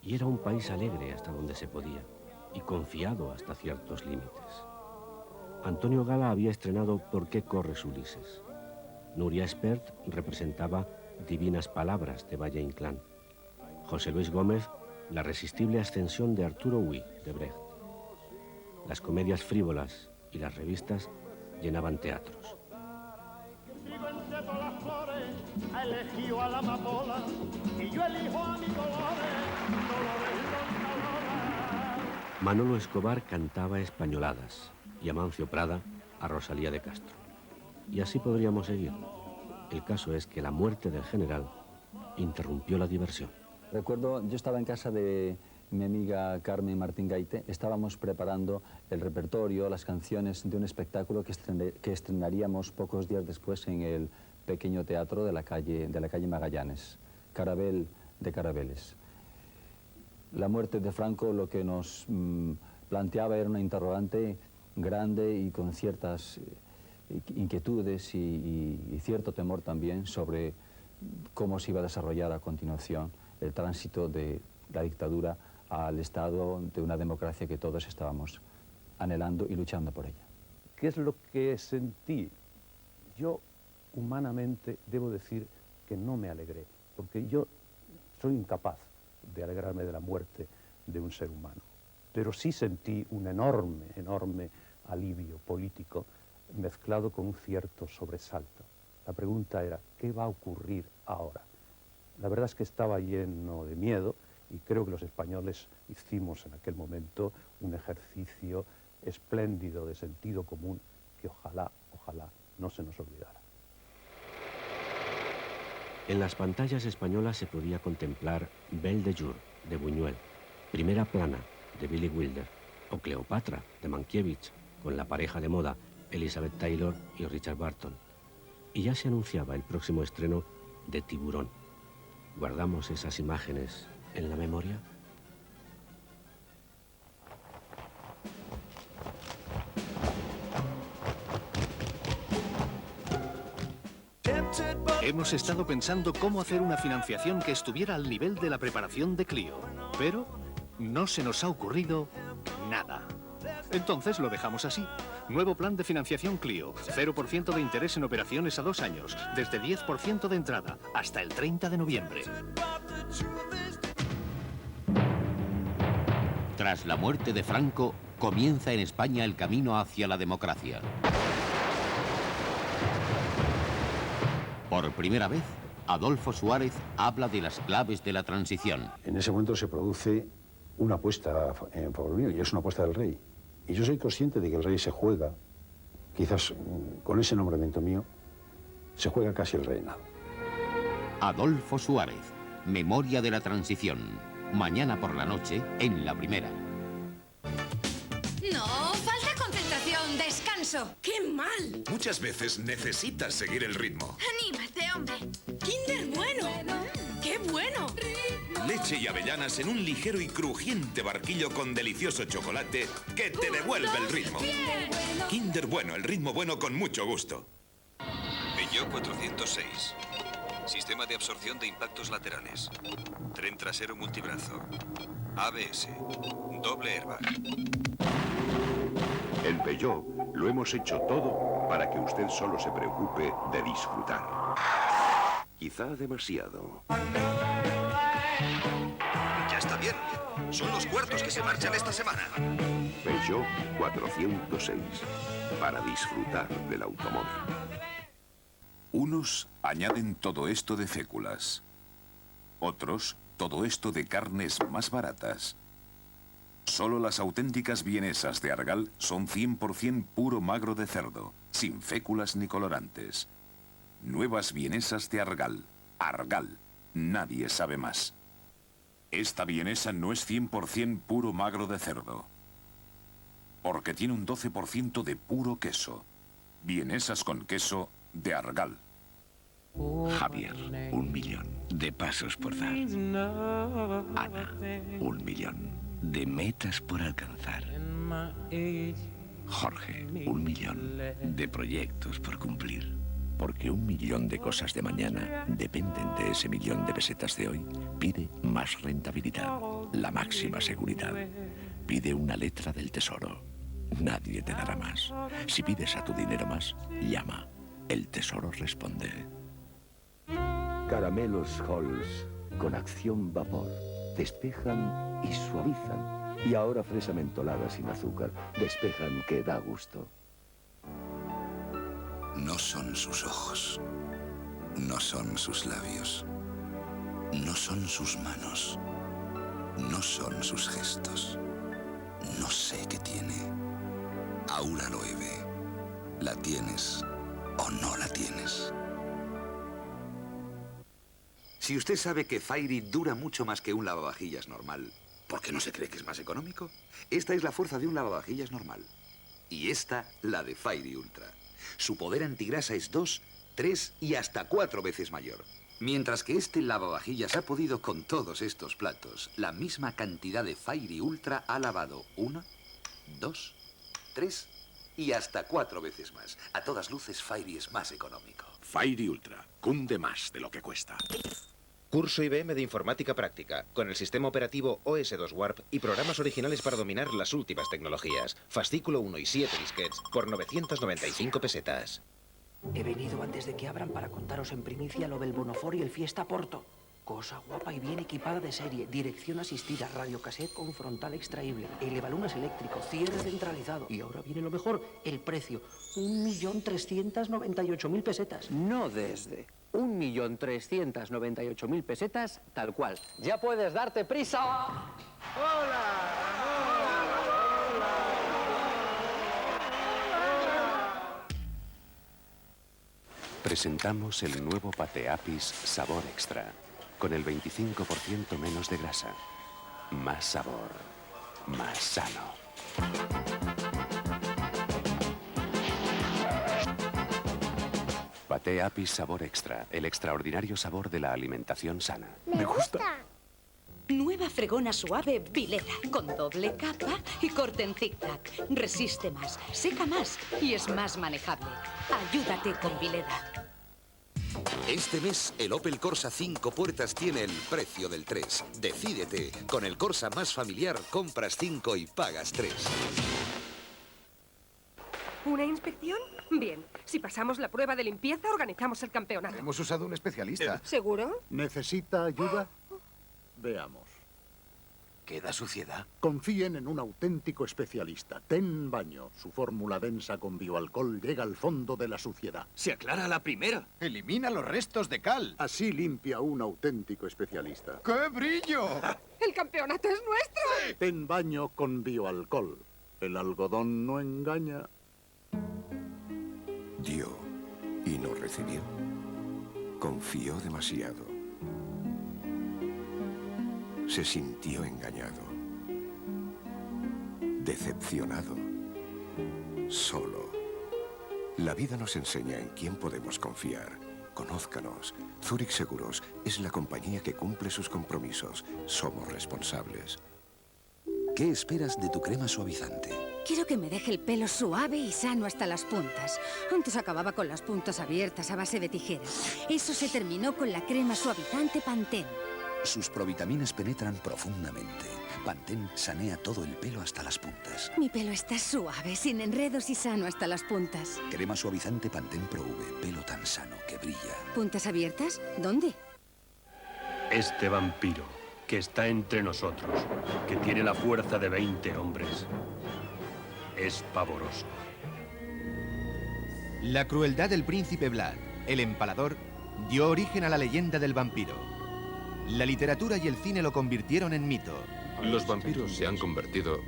Y era un país alegre hasta donde se podía y confiado hasta ciertos límites. Antonio Gala había estrenado ¿Por qué corres, Ulises? Nuria Espert representaba Divinas palabras de Valle Inclán. José Luis Gómez, La resistible ascensión de Arturo Huy, de Brecht. Las comedias frívolas y las revistas llenaban teatros. Elegido a la amapola y yo elijo a mi Dolores, Manolo Escobar cantaba españoladas y Amancio Prada a Rosalía de Castro. Y así podríamos seguir. El caso es que la muerte del general interrumpió la diversión. Recuerdo, yo estaba en casa de mi amiga Carmen Martín Gaite, estábamos preparando el repertorio, las canciones de un espectáculo que estrenaríamos pocos días después en el pequeño teatro de la calle Magallanes, Carabel de Carabeles. La muerte de Franco lo que nos planteaba era una interrogante grande y con ciertas inquietudes y cierto temor también sobre cómo se iba a desarrollar a continuación el tránsito de la dictadura al estado de una democracia que todos estábamos anhelando y luchando por ella. ¿Qué es lo que sentí? Yo humanamente debo decir que no me alegré, porque yo soy incapaz de alegrarme de la muerte de un ser humano, pero sí sentí un enorme alivio político mezclado con un cierto sobresalto. La pregunta era, ¿qué va a ocurrir ahora? La verdad es que estaba lleno de miedo y creo que los españoles hicimos en aquel momento un ejercicio espléndido de sentido común que ojalá no se nos olvidara. En las pantallas españolas se podía contemplar Belle de Jour, de Buñuel, Primera plana, de Billy Wilder, o Cleopatra, de Mankiewicz, con la pareja de moda Elizabeth Taylor y Richard Burton. Y ya se anunciaba el próximo estreno de Tiburón. ¿Guardamos esas imágenes en la memoria? Hemos estado pensando cómo hacer una financiación que estuviera al nivel de la preparación de Clio, pero no se nos ha ocurrido nada. Entonces lo dejamos así. Nuevo plan de financiación Clio. 0% de interés en operaciones a 2 años, desde 10% de entrada, hasta el 30 de noviembre. Tras la muerte de Franco, comienza en España el camino hacia la democracia. Por primera vez, Adolfo Suárez habla de las claves de la transición. En ese momento se produce una apuesta en favor mío, y es una apuesta del rey. Y yo soy consciente de que el rey se juega, quizás con ese nombramiento mío, se juega casi el reinado. Adolfo Suárez, Memoria de la Transición. Mañana por la noche, en La Primera. No, falta concentración, descanso. ¡Qué mal! Muchas veces necesitas seguir el ritmo. Anímate, hombre. ¡Kinder bueno! ¡Qué bueno! Leche y avellanas en un ligero y crujiente barquillo con delicioso chocolate que te devuelve el ritmo. Kinder Bueno, el ritmo bueno con mucho gusto. Peugeot 406. Sistema de absorción de impactos laterales. Tren trasero multibrazo. ABS. Doble airbag. En Peugeot lo hemos hecho todo para que usted solo se preocupe de disfrutar. Quizá demasiado. Ya está bien. Son los cuartos que se marchan esta semana. Peugeot 406. Para disfrutar del automóvil. Unos añaden todo esto de féculas. Otros, todo esto de carnes más baratas. Solo las auténticas vienesas de Argal son 100% puro magro de cerdo, sin féculas ni colorantes. Nuevas vienesas de Argal. Argal. Nadie sabe más. Esta vienesa no es 100% puro magro de cerdo, porque tiene un 12% de puro queso. Vienesas con queso de Argal. Javier, 1 millón de pasos por dar. Ana, 1 millón de metas por alcanzar. Jorge, 1 millón de proyectos por cumplir. Porque 1 millón de cosas de mañana dependen de ese 1 millón de pesetas de hoy. Pide más rentabilidad, la máxima seguridad. Pide una letra del tesoro. Nadie te dará más. Si pides a tu dinero más, llama. El tesoro responde. Caramelos Halls con acción vapor. Despejan y suavizan. Y ahora fresa mentolada sin azúcar. Despejan que da gusto. No son sus ojos. No son sus labios. No son sus manos. No son sus gestos. No sé qué tiene. Aura Loewe. ¿La tienes o no la tienes? Si usted sabe que Fairy dura mucho más que un lavavajillas normal, ¿por qué no se cree que es más económico? Esta es la fuerza de un lavavajillas normal. Y esta, la de Fairy Ultra. Su poder antigrasa es 2, 3 y hasta 4 veces mayor. Mientras que este lavavajillas ha podido con todos estos platos, la misma cantidad de Fairy Ultra ha lavado 1, 2, 3 y hasta 4 veces más. A todas luces, Fairy es más económico. Fairy Ultra, cunde más de lo que cuesta. Curso IBM de Informática Práctica, con el sistema operativo OS2 Warp y programas originales para dominar las últimas tecnologías. Fascículo 1 y 7 disquets por 995 pesetas. He venido antes de que abran para contaros en primicia lo del Bonofor y el Fiesta Porto. Cosa guapa y bien equipada de serie, dirección asistida, radiocassette con frontal extraíble, elevalunas eléctrico, cierre centralizado. Y ahora viene lo mejor, el precio, 1.398.000 pesetas. No desde 1.398.000 pesetas, tal cual. Ya puedes darte prisa. Presentamos el nuevo Pate Apis Sabor Extra, con el 25% menos de grasa. Más sabor, más sano. Pate Apis Sabor Extra, el extraordinario sabor de la alimentación sana. Me gusta. Nueva fregona suave Vileda, con doble capa y corte en zigzag. Resiste más, seca más y es más manejable. Ayúdate con Vileda. Este mes, el Opel Corsa 5 puertas tiene el precio del 3. Decídete. Con el Corsa más familiar, compras 5 y pagas 3. ¿Una inspección? Bien. Si pasamos la prueba de limpieza, organizamos el campeonato. Hemos usado un especialista. ¿Seguro? ¿Necesita ayuda? Veamos. ¿Queda suciedad? Confíen en un auténtico especialista. Ten Baño. Su fórmula densa con bioalcohol llega al fondo de la suciedad. Se aclara a la primera. Elimina los restos de cal. Así limpia un auténtico especialista. ¡Qué brillo! ¡El campeonato es nuestro! Ten Baño con bioalcohol. El algodón no engaña. Dio y no recibió. Confió demasiado. Se sintió engañado. Decepcionado. Solo. La vida nos enseña en quién podemos confiar. Conózcanos. Zurich Seguros es la compañía que cumple sus compromisos. Somos responsables. ¿Qué esperas de tu crema suavizante? Quiero que me deje el pelo suave y sano hasta las puntas. Antes acababa con las puntas abiertas a base de tijeras. Eso se terminó con la crema suavizante Pantene. Sus provitaminas penetran profundamente. Pantene sanea todo el pelo hasta las puntas. Mi pelo está suave, sin enredos y sano hasta las puntas. Crema suavizante Pantene Pro V. Pelo tan sano que brilla. ¿Puntas abiertas? ¿Dónde? Este vampiro, que está entre nosotros, que tiene la fuerza de 20 hombres, es pavoroso. La crueldad del príncipe Vlad, el empalador, dio origen a la leyenda del vampiro. La literatura y el cine lo convirtieron en mito. Los vampiros se han convertido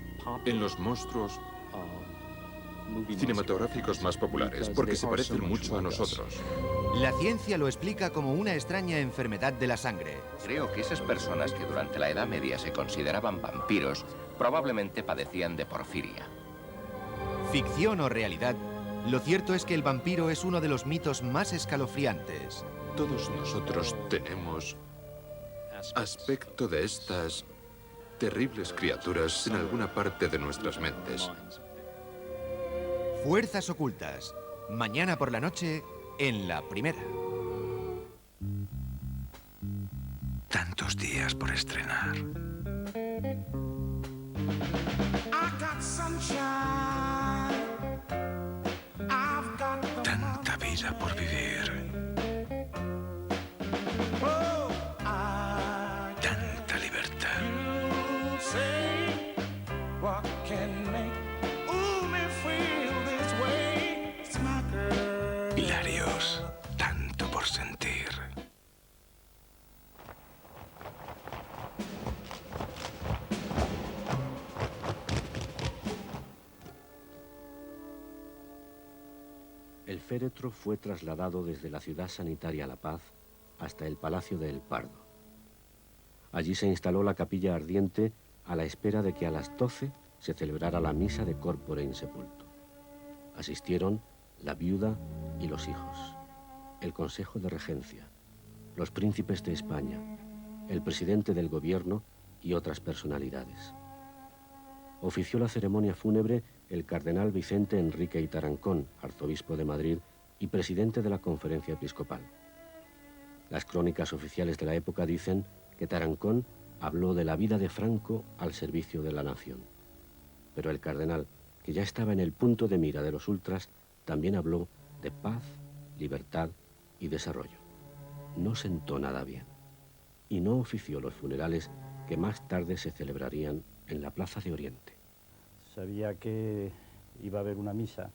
en los monstruos cinematográficos más populares porque se parecen mucho a nosotros. La ciencia lo explica como una extraña enfermedad de la sangre. Creo que esas personas que durante la Edad Media se consideraban vampiros probablemente padecían de porfiria. Ficción o realidad, lo cierto es que el vampiro es uno de los mitos más escalofriantes. Todos nosotros tenemos aspecto de estas terribles criaturas en alguna parte de nuestras mentes. Fuerzas ocultas. Mañana por la noche, en La Primera. Tantos días por estrenar. Tanta vida por vivir. Tanta libertad. Hilarios, tanto por sentir. El féretro fue trasladado desde la ciudad sanitaria La Paz hasta el Palacio de El Pardo. Allí se instaló la capilla ardiente a la espera de que a las 12 se celebrara la misa de Corpore Insepulto. Asistieron la viuda y los hijos, el Consejo de Regencia, los príncipes de España, el presidente del gobierno y otras personalidades. Ofició la ceremonia fúnebre el cardenal Vicente Enrique y Tarancón, arzobispo de Madrid y presidente de la Conferencia Episcopal. Las crónicas oficiales de la época dicen que Tarancón habló de la vida de Franco al servicio de la nación. Pero el cardenal, que ya estaba en el punto de mira de los ultras, también habló de paz, libertad y desarrollo. No sentó nada bien y no ofició los funerales que más tarde se celebrarían en la Plaza de Oriente. Sabía que iba a haber una misa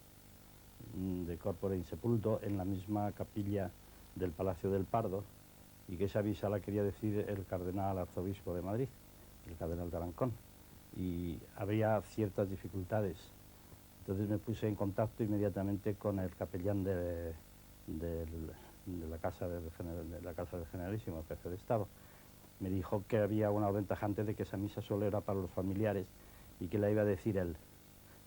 de Corpore Insepulto en la misma capilla del Palacio del Pardo y que esa misa la quería decir el cardenal arzobispo de Madrid, el cardenal Tarancón, y habría ciertas dificultades. Entonces me puse en contacto inmediatamente con el capellán de la casa del Generalísimo, el jefe de Estado. Me dijo que había una orden tajante de que esa misa solo era para los familiares y que la iba a decir él,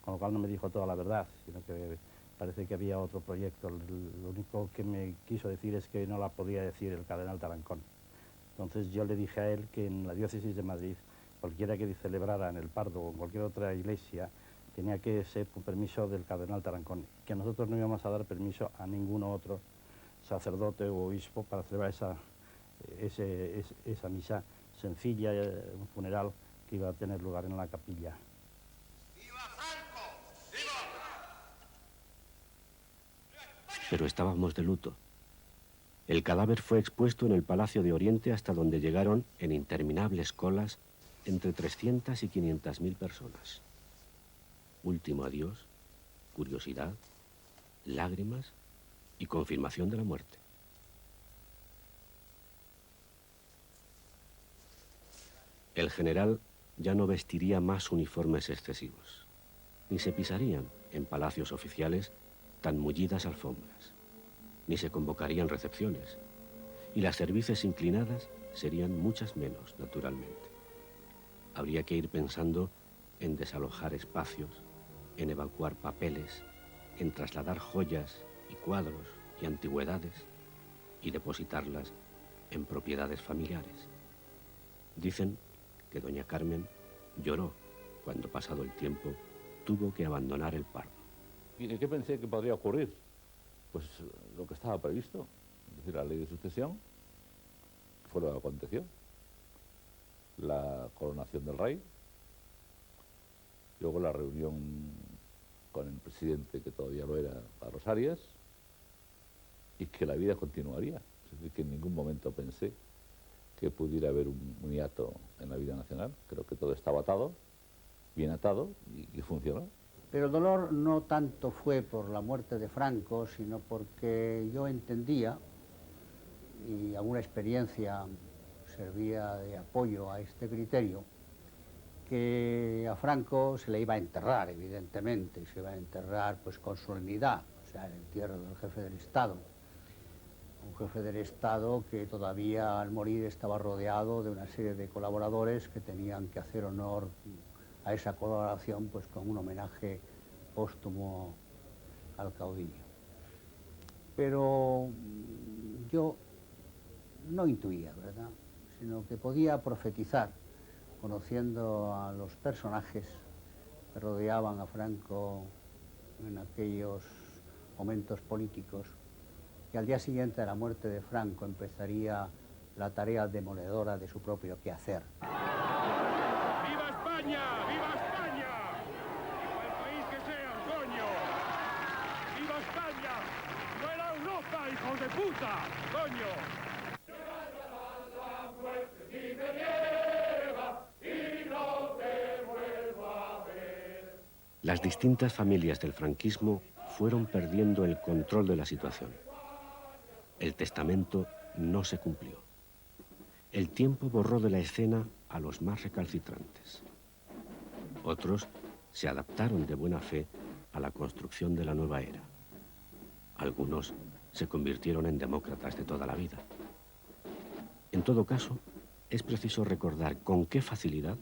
con lo cual no me dijo toda la verdad, sino que parece que había otro proyecto. Lo único que me quiso decir es que no la podía decir el cardenal Tarancón. Entonces yo le dije a él que en la diócesis de Madrid, cualquiera que celebrara en el Pardo o en cualquier otra iglesia, tenía que ser con permiso del cardenal Tarancón, que nosotros no íbamos a dar permiso a ningún otro sacerdote o obispo para celebrar esa misa sencilla, un funeral que iba a tener lugar en la capilla. Pero estábamos de luto. El cadáver fue expuesto en el Palacio de Oriente hasta donde llegaron en interminables colas entre 300 y 500.000 personas. Último adiós, curiosidad, lágrimas y confirmación de la muerte. El general ya no vestiría más uniformes excesivos. ni se pisarían en palacios oficiales tan mullidas alfombras, ni se convocarían recepciones, y las cervices inclinadas serían muchas menos, naturalmente. Habría que ir pensando en desalojar espacios, en evacuar papeles, en trasladar joyas y cuadros y antigüedades y depositarlas en propiedades familiares. Dicen que doña Carmen lloró cuando, pasado el tiempo, tuvo que abandonar el Pardo. ¿Y de qué pensé que podría ocurrir? Pues lo que estaba previsto, es decir, la ley de sucesión, fue lo que aconteció. La coronación del rey, luego la reunión con el presidente, que todavía lo era, Carlos Arias, y que la vida continuaría. Es decir, que en ningún momento pensé que pudiera haber un hiato en la vida nacional. Creo que todo estaba atado, bien atado, y funcionó. Pero el dolor no tanto fue por la muerte de Franco, sino porque yo entendía, y alguna experiencia servía de apoyo a este criterio, que a Franco se le iba a enterrar, evidentemente, y se iba a enterrar pues con solemnidad, o sea, el entierro del jefe del Estado. Un jefe del Estado que todavía al morir estaba rodeado de una serie de colaboradores que tenían que hacer honor a esa colaboración pues con un homenaje póstumo al caudillo. Pero yo no intuía, ¿verdad?, sino que podía profetizar, conociendo a los personajes que rodeaban a Franco en aquellos momentos políticos, que al día siguiente de la muerte de Franco empezaría la tarea demoledora de su propio quehacer. ¡Viva España! ¡Viva España! ¡Viva el país que sea, coño! ¡Viva España! ¡Fuera Europa, hijos de puta! ¡Coño! Las distintas familias del franquismo fueron perdiendo el control de la situación. El testamento no se cumplió. El tiempo borró de la escena a los más recalcitrantes. Otros se adaptaron de buena fe a la construcción de la nueva era. Algunos se convirtieron en demócratas de toda la vida. En todo caso, es preciso recordar con qué facilidad,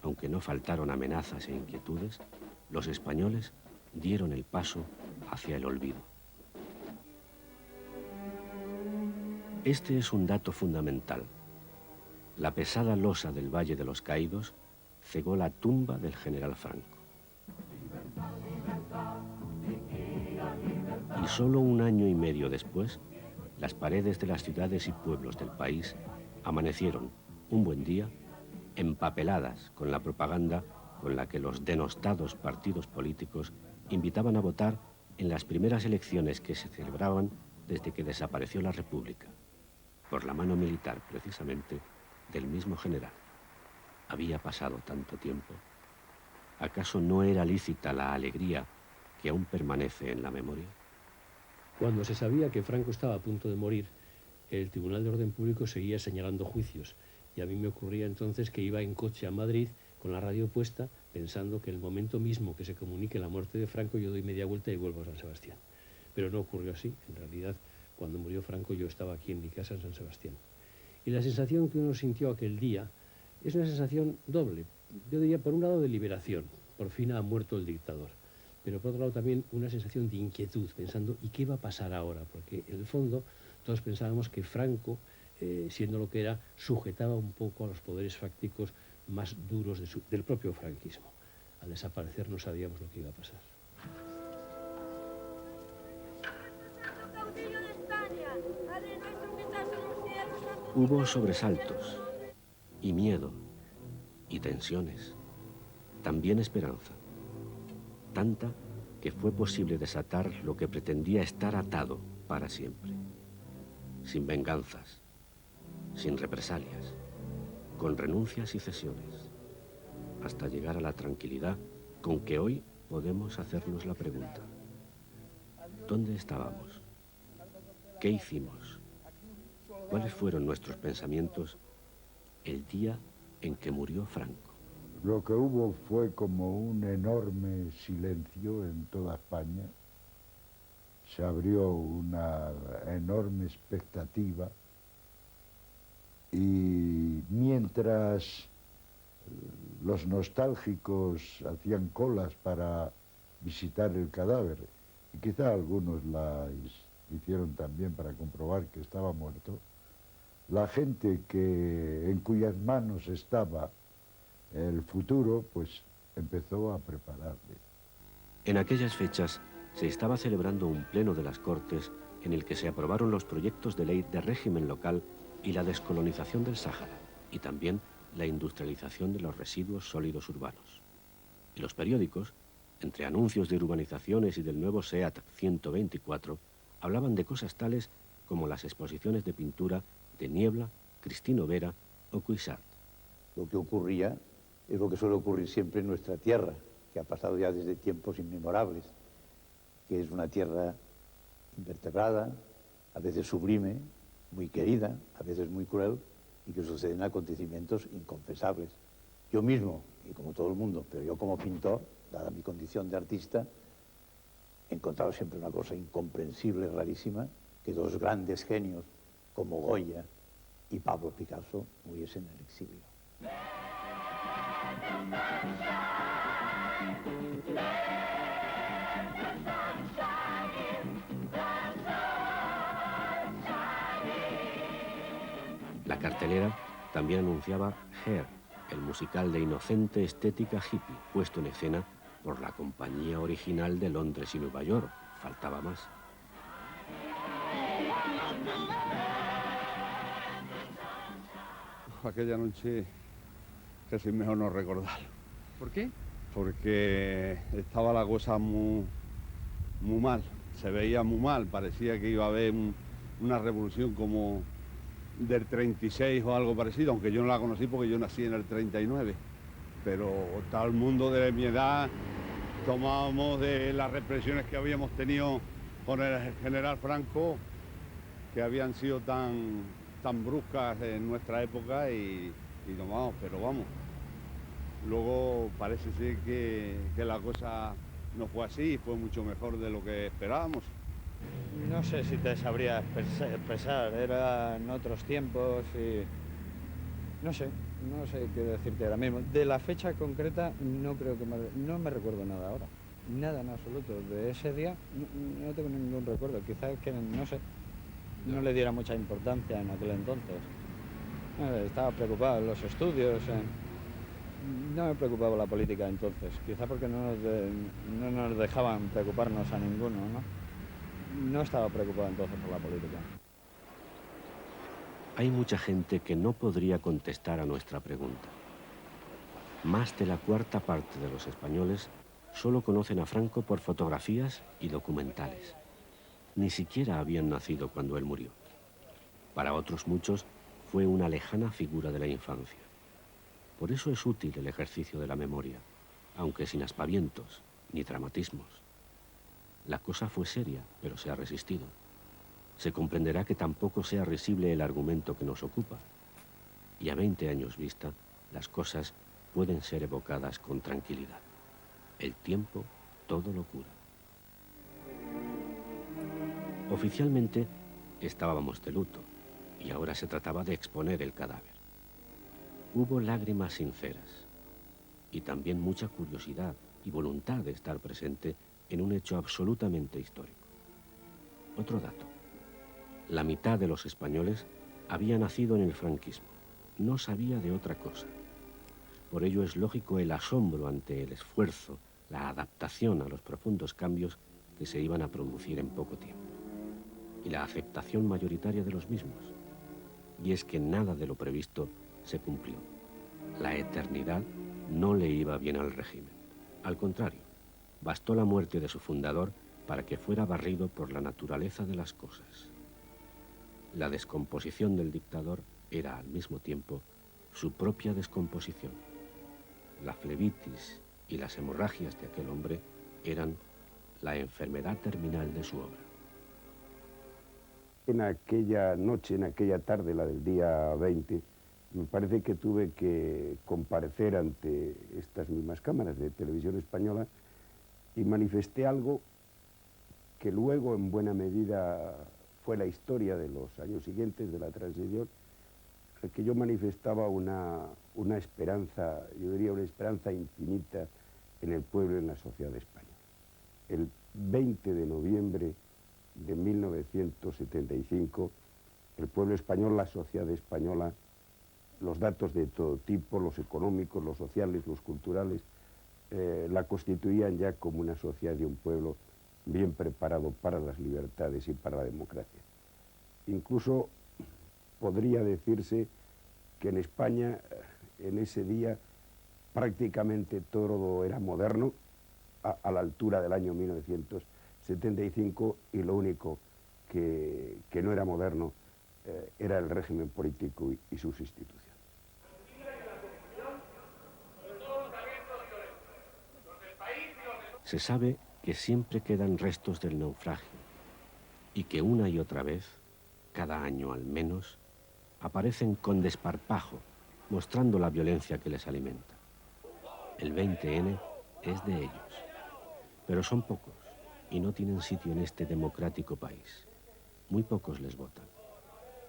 aunque no faltaron amenazas e inquietudes, los españoles dieron el paso hacia el olvido. Este es un dato fundamental. La pesada losa del Valle de los Caídos cegó la tumba del general Franco. Y solo un año y medio después, las paredes de las ciudades y pueblos del país amanecieron, un buen día, empapeladas con la propaganda con la que los denostados partidos políticos invitaban a votar en las primeras elecciones que se celebraban desde que desapareció la República, por la mano militar, precisamente, del mismo general. Había pasado tanto tiempo. ¿Acaso no era lícita la alegría que aún permanece en la memoria? Cuando se sabía que Franco estaba a punto de morir, el Tribunal de Orden Público seguía señalando juicios, y a mí me ocurría entonces que iba en coche a Madrid con la radio puesta, pensando que en el momento mismo que se comunique la muerte de Franco yo doy media vuelta y vuelvo a San Sebastián. Pero no ocurrió así. En realidad, cuando murió Franco yo estaba aquí en mi casa en San Sebastián. Y la sensación que uno sintió aquel día es una sensación doble. Yo diría, por un lado, de liberación. Por fin ha muerto el dictador. Pero por otro lado también una sensación de inquietud, pensando, ¿y qué va a pasar ahora? Porque en el fondo todos pensábamos que Franco, siendo lo que era, sujetaba un poco a los poderes fácticos más duros del propio franquismo. Al desaparecer no sabíamos lo que iba a pasar. Hubo sobresaltos, y miedo, y tensiones, también esperanza, tanta que fue posible desatar lo que pretendía estar atado para siempre, sin venganzas, sin represalias, con renuncias y cesiones, hasta llegar a la tranquilidad con que hoy podemos hacernos la pregunta: ¿dónde estábamos? ¿Qué hicimos? ¿Cuáles fueron nuestros pensamientos el día en que murió Franco? Lo que hubo fue como un enorme silencio en toda España. Se abrió una enorme expectativa y mientras los nostálgicos hacían colas para visitar el cadáver, y quizá algunos las hicieron también para comprobar que estaba muerto, la gente en cuyas manos estaba el futuro, pues empezó a prepararle. En aquellas fechas se estaba celebrando un pleno de las Cortes en el que se aprobaron los proyectos de ley de régimen local y la descolonización del Sáhara, y también la industrialización de los residuos sólidos urbanos. Y los periódicos, entre anuncios de urbanizaciones y del nuevo SEAT 124, hablaban de cosas tales como las exposiciones de pintura de Niebla, Cristino Vera o Cuixart. Lo que ocurría es lo que suele ocurrir siempre en nuestra tierra, que ha pasado ya desde tiempos inmemorables, que es una tierra invertebrada, a veces sublime, muy querida, a veces muy cruel, y que suceden acontecimientos inconfesables. Yo mismo, y como todo el mundo, pero yo como pintor, dada mi condición de artista, he encontrado siempre una cosa incomprensible, rarísima, que dos grandes genios como Goya y Pablo Picasso muriesen en el exilio. La cartelera también anunciaba Hair, el musical de inocente estética hippie, puesto en escena por la compañía original de Londres y Nueva York. Faltaba más. Aquella noche casi mejor no recordarlo. ¿Por qué? Porque estaba la cosa muy mal, se veía muy mal, parecía que iba a haber una revolución como del 36 o algo parecido, aunque yo no la conocí porque yo nací en el 39, pero todo el mundo de mi edad tomábamos de las represiones que habíamos tenido con el general Franco, que habían sido tan bruscas en nuestra época y tomamos, pero vamos. Luego parece ser que la cosa no fue así, fue mucho mejor de lo que esperábamos. No sé si te sabría expresar, eran otros tiempos y no sé qué decirte ahora mismo. De la fecha concreta no creo que no me recuerdo nada ahora, nada en absoluto. De ese día no tengo ningún recuerdo, quizás que no le diera mucha importancia en aquel entonces. Estaba preocupado en los estudios, no me preocupaba la política entonces, quizá porque no nos dejaban preocuparnos a ninguno, ¿no? No estaba preocupado entonces por la política. Hay mucha gente que no podría contestar a nuestra pregunta. Más de la cuarta parte de los españoles solo conocen a Franco por fotografías y documentales. Ni siquiera habían nacido cuando él murió. Para otros muchos fue una lejana figura de la infancia. Por eso es útil el ejercicio de la memoria, aunque sin aspavientos ni dramatismos. La cosa fue seria, pero se ha resistido. Se comprenderá que tampoco sea risible el argumento que nos ocupa. Y a 20 años vista, las cosas pueden ser evocadas con tranquilidad. El tiempo todo lo cura. Oficialmente estábamos de luto, y ahora se trataba de exponer el cadáver. Hubo lágrimas sinceras, y también mucha curiosidad y voluntad de estar presente en un hecho absolutamente histórico. Otro dato. La mitad de los españoles había nacido en el franquismo. No sabía de otra cosa. Por ello es lógico el asombro ante el esfuerzo, la adaptación a los profundos cambios que se iban a producir en poco tiempo. Y la aceptación mayoritaria de los mismos. Y es que nada de lo previsto se cumplió. La eternidad no le iba bien al régimen. Al contrario, bastó la muerte de su fundador para que fuera barrido por la naturaleza de las cosas. La descomposición del dictador era al mismo tiempo su propia descomposición. La flebitis y las hemorragias de aquel hombre eran la enfermedad terminal de su obra. En aquella noche, en aquella tarde, la del día 20, me parece que tuve que comparecer ante estas mismas cámaras de televisión española y manifesté algo que luego en buena medida fue la historia de los años siguientes de la transición, que yo manifestaba una esperanza, yo diría una esperanza infinita en el pueblo y en la sociedad de España. El 20 de noviembre de 1975, el pueblo español, la sociedad española, los datos de todo tipo, los económicos, los sociales, los culturales, la constituían ya como una sociedad y un pueblo bien preparado para las libertades y para la democracia. Incluso podría decirse que en España, en ese día, prácticamente todo era moderno, a la altura del año 1975, y lo único que no era moderno era el régimen político y sus instituciones. Se sabe que siempre quedan restos del naufragio y que una y otra vez, cada año al menos, aparecen con desparpajo, mostrando la violencia que les alimenta. El 20N es de ellos, pero son pocos y no tienen sitio en este democrático país. Muy pocos les votan.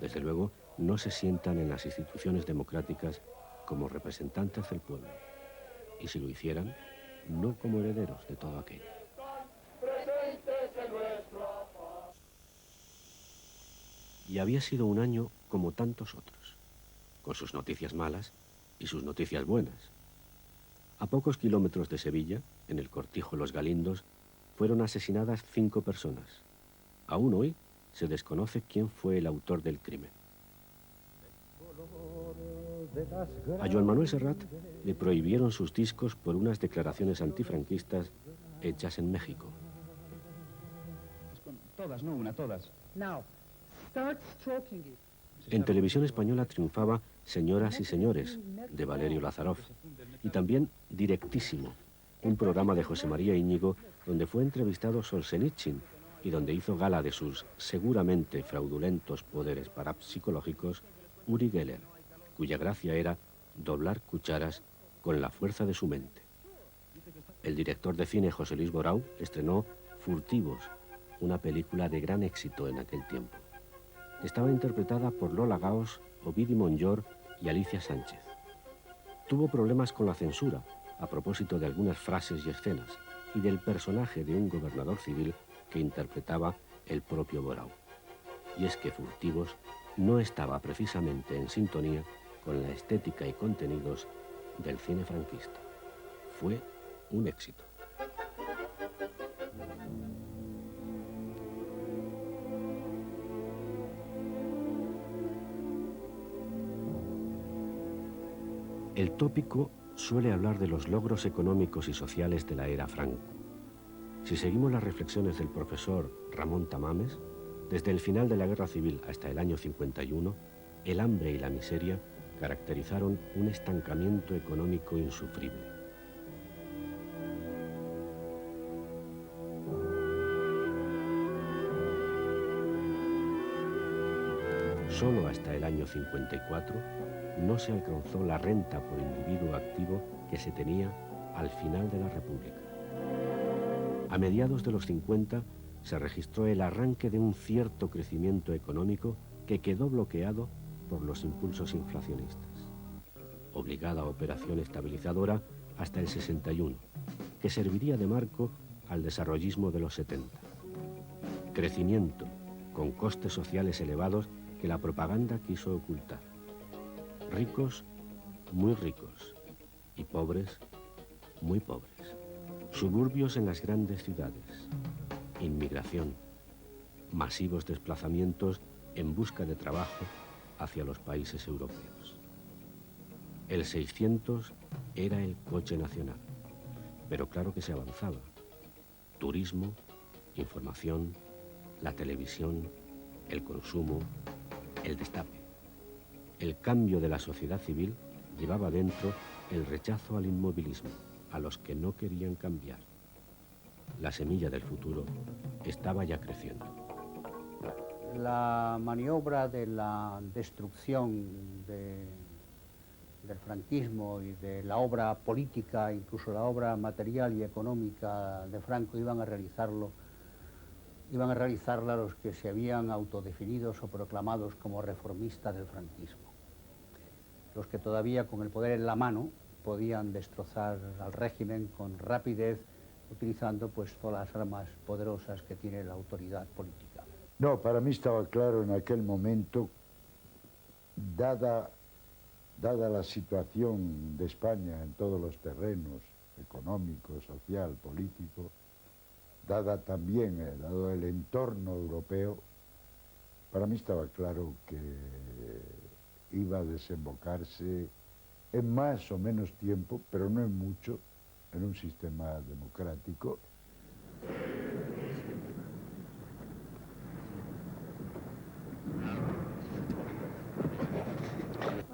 Desde luego, no se sientan en las instituciones democráticas como representantes del pueblo. Y si lo hicieran, no como herederos de todo aquello. Y había sido un año como tantos otros, con sus noticias malas y sus noticias buenas. A pocos kilómetros de Sevilla, en el cortijo Los Galindos, fueron asesinadas 5 personas. Aún hoy se desconoce quién fue el autor del crimen. A Joan Manuel Serrat le prohibieron sus discos por unas declaraciones antifranquistas hechas en México. Todas, no una, todas. En televisión española triunfaba Señoras y Señores, de Valerio Lazarov, y también Directísimo, un programa de José María Íñigo donde fue entrevistado Solzhenitsyn y donde hizo gala de sus seguramente fraudulentos poderes parapsicológicos Uri Geller, cuya gracia era doblar cucharas con la fuerza de su mente. El director de cine José Luis Borau estrenó Furtivos, una película de gran éxito en aquel tiempo. Estaba interpretada por Lola Gaos, Ovidi Montllor y Alicia Sánchez. Tuvo problemas con la censura a propósito de algunas frases y escenas y del personaje de un gobernador civil que interpretaba el propio Borau. Y es que Furtivos no estaba precisamente en sintonía con la estética y contenidos del cine franquista. Fue un éxito. El tópico suele hablar de los logros económicos y sociales de la era Franco. Si seguimos las reflexiones del profesor Ramón Tamames, desde el final de la Guerra Civil hasta el año 51, el hambre y la miseria caracterizaron un estancamiento económico insufrible. Solo hasta el año 54 no se alcanzó la renta por individuo activo que se tenía al final de la República. A mediados de los 50 se registró el arranque de un cierto crecimiento económico que quedó bloqueado por los impulsos inflacionistas. Obligada operación estabilizadora hasta el 61, que serviría de marco al desarrollismo de los 70. Crecimiento con costes sociales elevados que la propaganda quiso ocultar. Ricos, muy ricos, y pobres, muy pobres. Suburbios en las grandes ciudades. Inmigración. Masivos desplazamientos en busca de trabajo hacia los países europeos. El 600 era el coche nacional, pero claro que se avanzaba. Turismo, información, la televisión, el consumo, el destape. El cambio de la sociedad civil llevaba dentro el rechazo al inmovilismo, a los que no querían cambiar. La semilla del futuro estaba ya creciendo. La maniobra de la destrucción de del franquismo y de la obra política, incluso la obra material y económica de Franco, iban a realizarla los que se habían autodefinidos o proclamados como reformistas del franquismo, los que todavía con el poder en la mano podían destrozar al régimen con rapidez, utilizando pues todas las armas poderosas que tiene la autoridad política. No, para mí estaba claro en aquel momento, dada la situación de España en todos los terrenos, económico, social, político, dado el entorno europeo, para mí estaba claro que iba a desembocarse en más o menos tiempo, pero no en mucho, en un sistema democrático.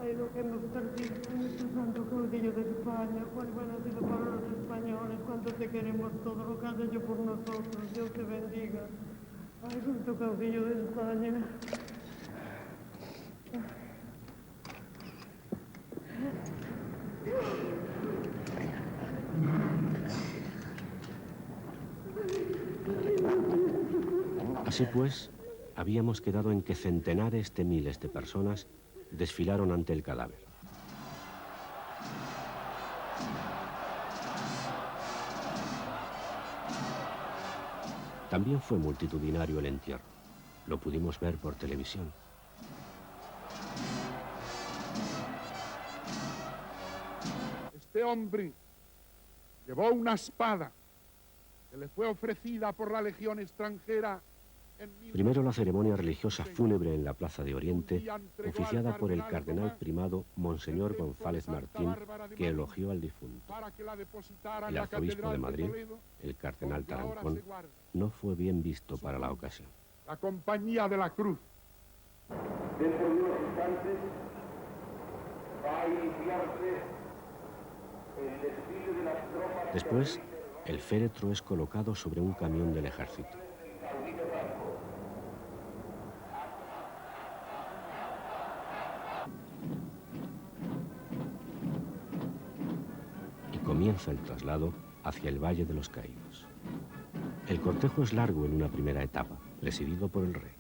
Ay, lo que hemos perdido en este santo caudillo de España, cuál buena ha sido para los españoles, cuánto te queremos todo lo que has hecho por nosotros, Dios te bendiga. Ay, santo caudillo de España. Así pues, habíamos quedado en que centenares de miles de personas desfilaron ante el cadáver. También fue multitudinario el entierro. Lo pudimos ver por televisión. Este hombre llevó una espada que le fue ofrecida por la Legión extranjera. Primero la ceremonia religiosa fúnebre en la Plaza de Oriente, oficiada por el cardenal primado Monseñor González Martín, que elogió al difunto. El arzobispo de Madrid, el cardenal Tarancón, no fue bien visto para la ocasión. La Compañía de la Cruz. Dentro de unos instantes va a iniciarse el desfile de las tropas. Después, el féretro es colocado sobre un camión del ejército. Comienza el traslado hacia el Valle de los Caídos. El cortejo es largo en una primera etapa, presidido por el rey.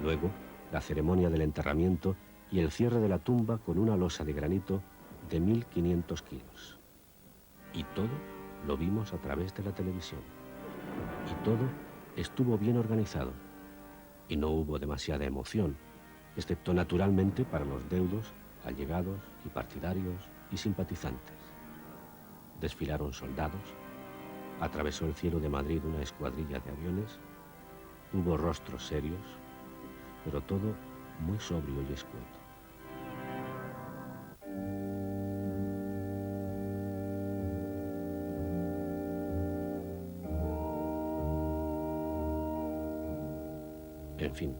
Luego, la ceremonia del enterramiento y el cierre de la tumba con una losa de granito de 1.500 kilos. Y todo lo vimos a través de la televisión. Y todo estuvo bien organizado. Y no hubo demasiada emoción, excepto naturalmente para los deudos, allegados y partidarios y simpatizantes. Desfilaron soldados, atravesó el cielo de Madrid una escuadrilla de aviones, hubo rostros serios, pero todo muy sobrio y escueto. En fin,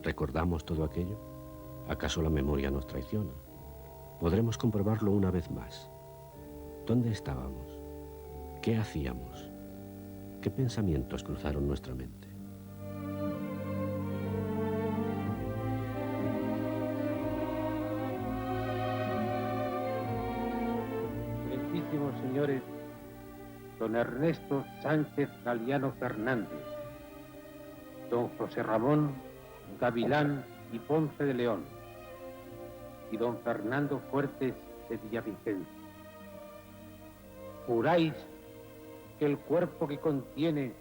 ¿recordamos todo aquello? ¿Acaso la memoria nos traiciona? Podremos comprobarlo una vez más. ¿Dónde estábamos? ¿Qué hacíamos? ¿Qué pensamientos cruzaron nuestra mente? Excelentísimos señores, don Ernesto Sánchez Galiano Fernández, don José Ramón Gavilán y Ponce de León y don Fernando Fuertes de Villavicencio. ¿Juráis que el cuerpo que contiene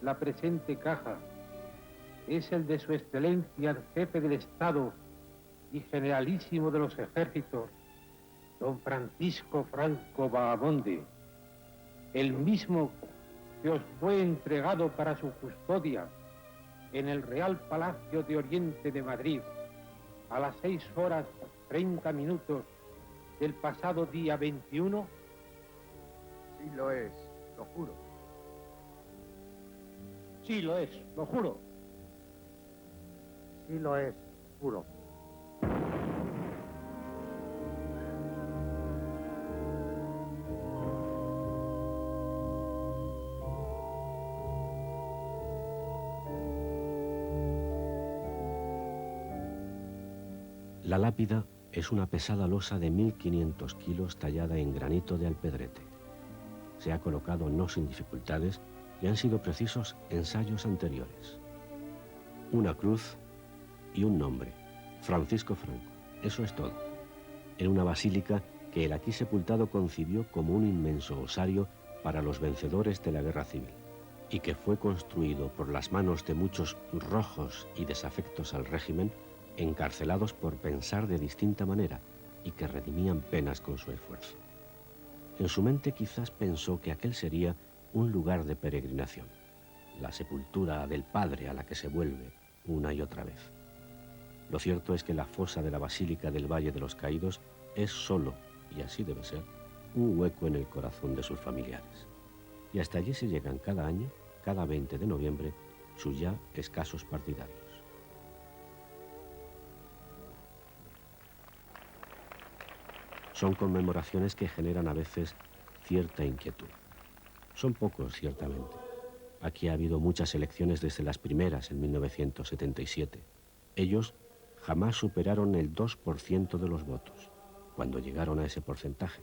la presente caja es el de su excelencia el jefe del Estado y generalísimo de los ejércitos, don Francisco Franco Bahamonde, el mismo que os fue entregado para su custodia en el Real Palacio de Oriente de Madrid a las 6:30 del pasado día 21? Sí lo es, lo juro. Sí lo es, lo juro. Sí lo es, juro. La lápida es una pesada losa de 1500 kilos tallada en granito de Alpedrete. Se ha colocado no sin dificultades y han sido precisos ensayos anteriores. Una cruz y un nombre, Francisco Franco. Eso es todo. En una basílica que el aquí sepultado concibió como un inmenso osario para los vencedores de la guerra civil y que fue construido por las manos de muchos rojos y desafectos al régimen, encarcelados por pensar de distinta manera y que redimían penas con su esfuerzo. En su mente quizás pensó que aquel sería un lugar de peregrinación, la sepultura del padre a la que se vuelve una y otra vez. Lo cierto es que la fosa de la Basílica del Valle de los Caídos es solo, y así debe ser, un hueco en el corazón de sus familiares. Y hasta allí se llegan cada año, cada 20 de noviembre, sus ya escasos partidarios. Son conmemoraciones que generan a veces cierta inquietud. Son pocos, ciertamente. Aquí ha habido muchas elecciones desde las primeras en 1977. Ellos jamás superaron el 2% de los votos, cuando llegaron a ese porcentaje.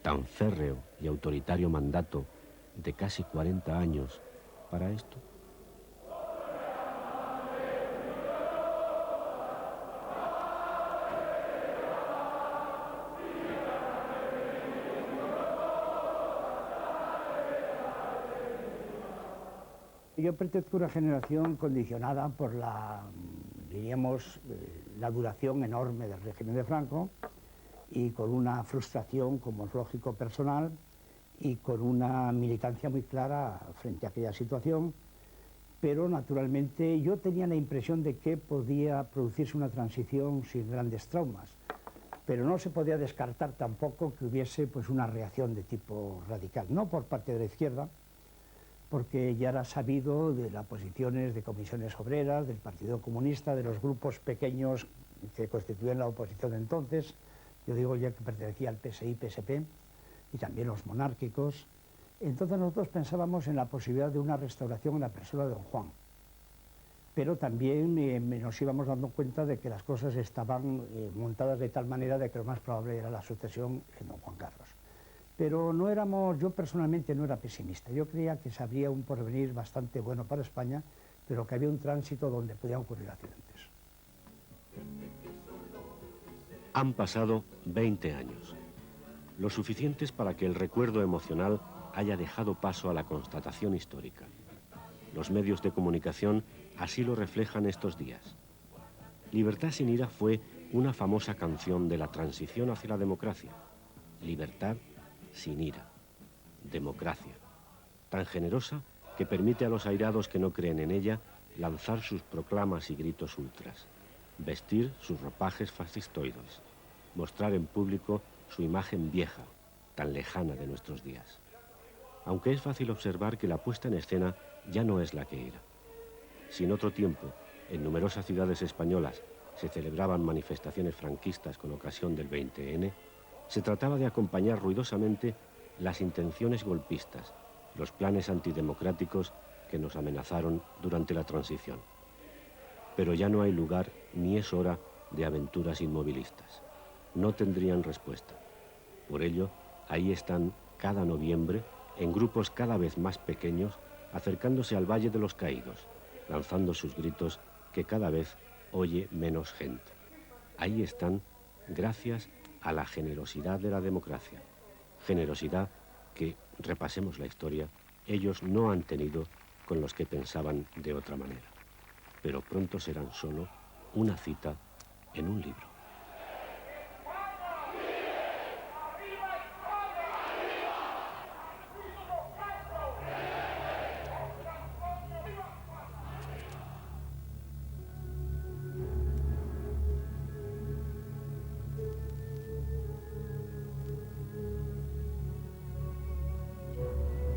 Tan férreo y autoritario mandato de casi 40 años para esto. Yo pertenezco a una generación condicionada por la, diríamos, la duración enorme del régimen de Franco y con una frustración, como es lógico, personal y con una militancia muy clara frente a aquella situación, pero naturalmente yo tenía la impresión de que podía producirse una transición sin grandes traumas, pero no se podía descartar tampoco que hubiese pues, una reacción de tipo radical, no por parte de la izquierda, porque ya era sabido de las posiciones de comisiones obreras, del Partido Comunista, de los grupos pequeños que constituían la oposición de entonces. Yo digo ya que pertenecía al PSI, PSP, y también los monárquicos. Entonces nosotros pensábamos en la posibilidad de una restauración en la persona de don Juan. Pero también nos íbamos dando cuenta de que las cosas estaban montadas de tal manera de que lo más probable era la sucesión en don Juan Carlos. Pero no éramos, yo personalmente no era pesimista. Yo creía que se habría un porvenir bastante bueno para España, pero que había un tránsito donde podían ocurrir accidentes. Han pasado 20 años, lo suficientes para que el recuerdo emocional haya dejado paso a la constatación histórica. Los medios de comunicación así lo reflejan estos días. Libertad sin ira fue una famosa canción de la transición hacia la democracia. Libertad sin ira. Democracia. Tan generosa que permite a los airados que no creen en ella lanzar sus proclamas y gritos ultras, vestir sus ropajes fascistoides, mostrar en público su imagen vieja, tan lejana de nuestros días. Aunque es fácil observar que la puesta en escena ya no es la que era. Si en otro tiempo, en numerosas ciudades españolas, se celebraban manifestaciones franquistas con ocasión del 20N, se trataba de acompañar ruidosamente las intenciones golpistas, los planes antidemocráticos que nos amenazaron durante la transición. Pero ya no hay lugar ni es hora de aventuras inmovilistas. No tendrían respuesta. Por ello, ahí están cada noviembre, en grupos cada vez más pequeños, acercándose al Valle de los Caídos, lanzando sus gritos que cada vez oye menos gente. Ahí están gracias a la generosidad de la democracia. Generosidad que, repasemos la historia, ellos no han tenido con los que pensaban de otra manera. Pero pronto serán solo una cita en un libro.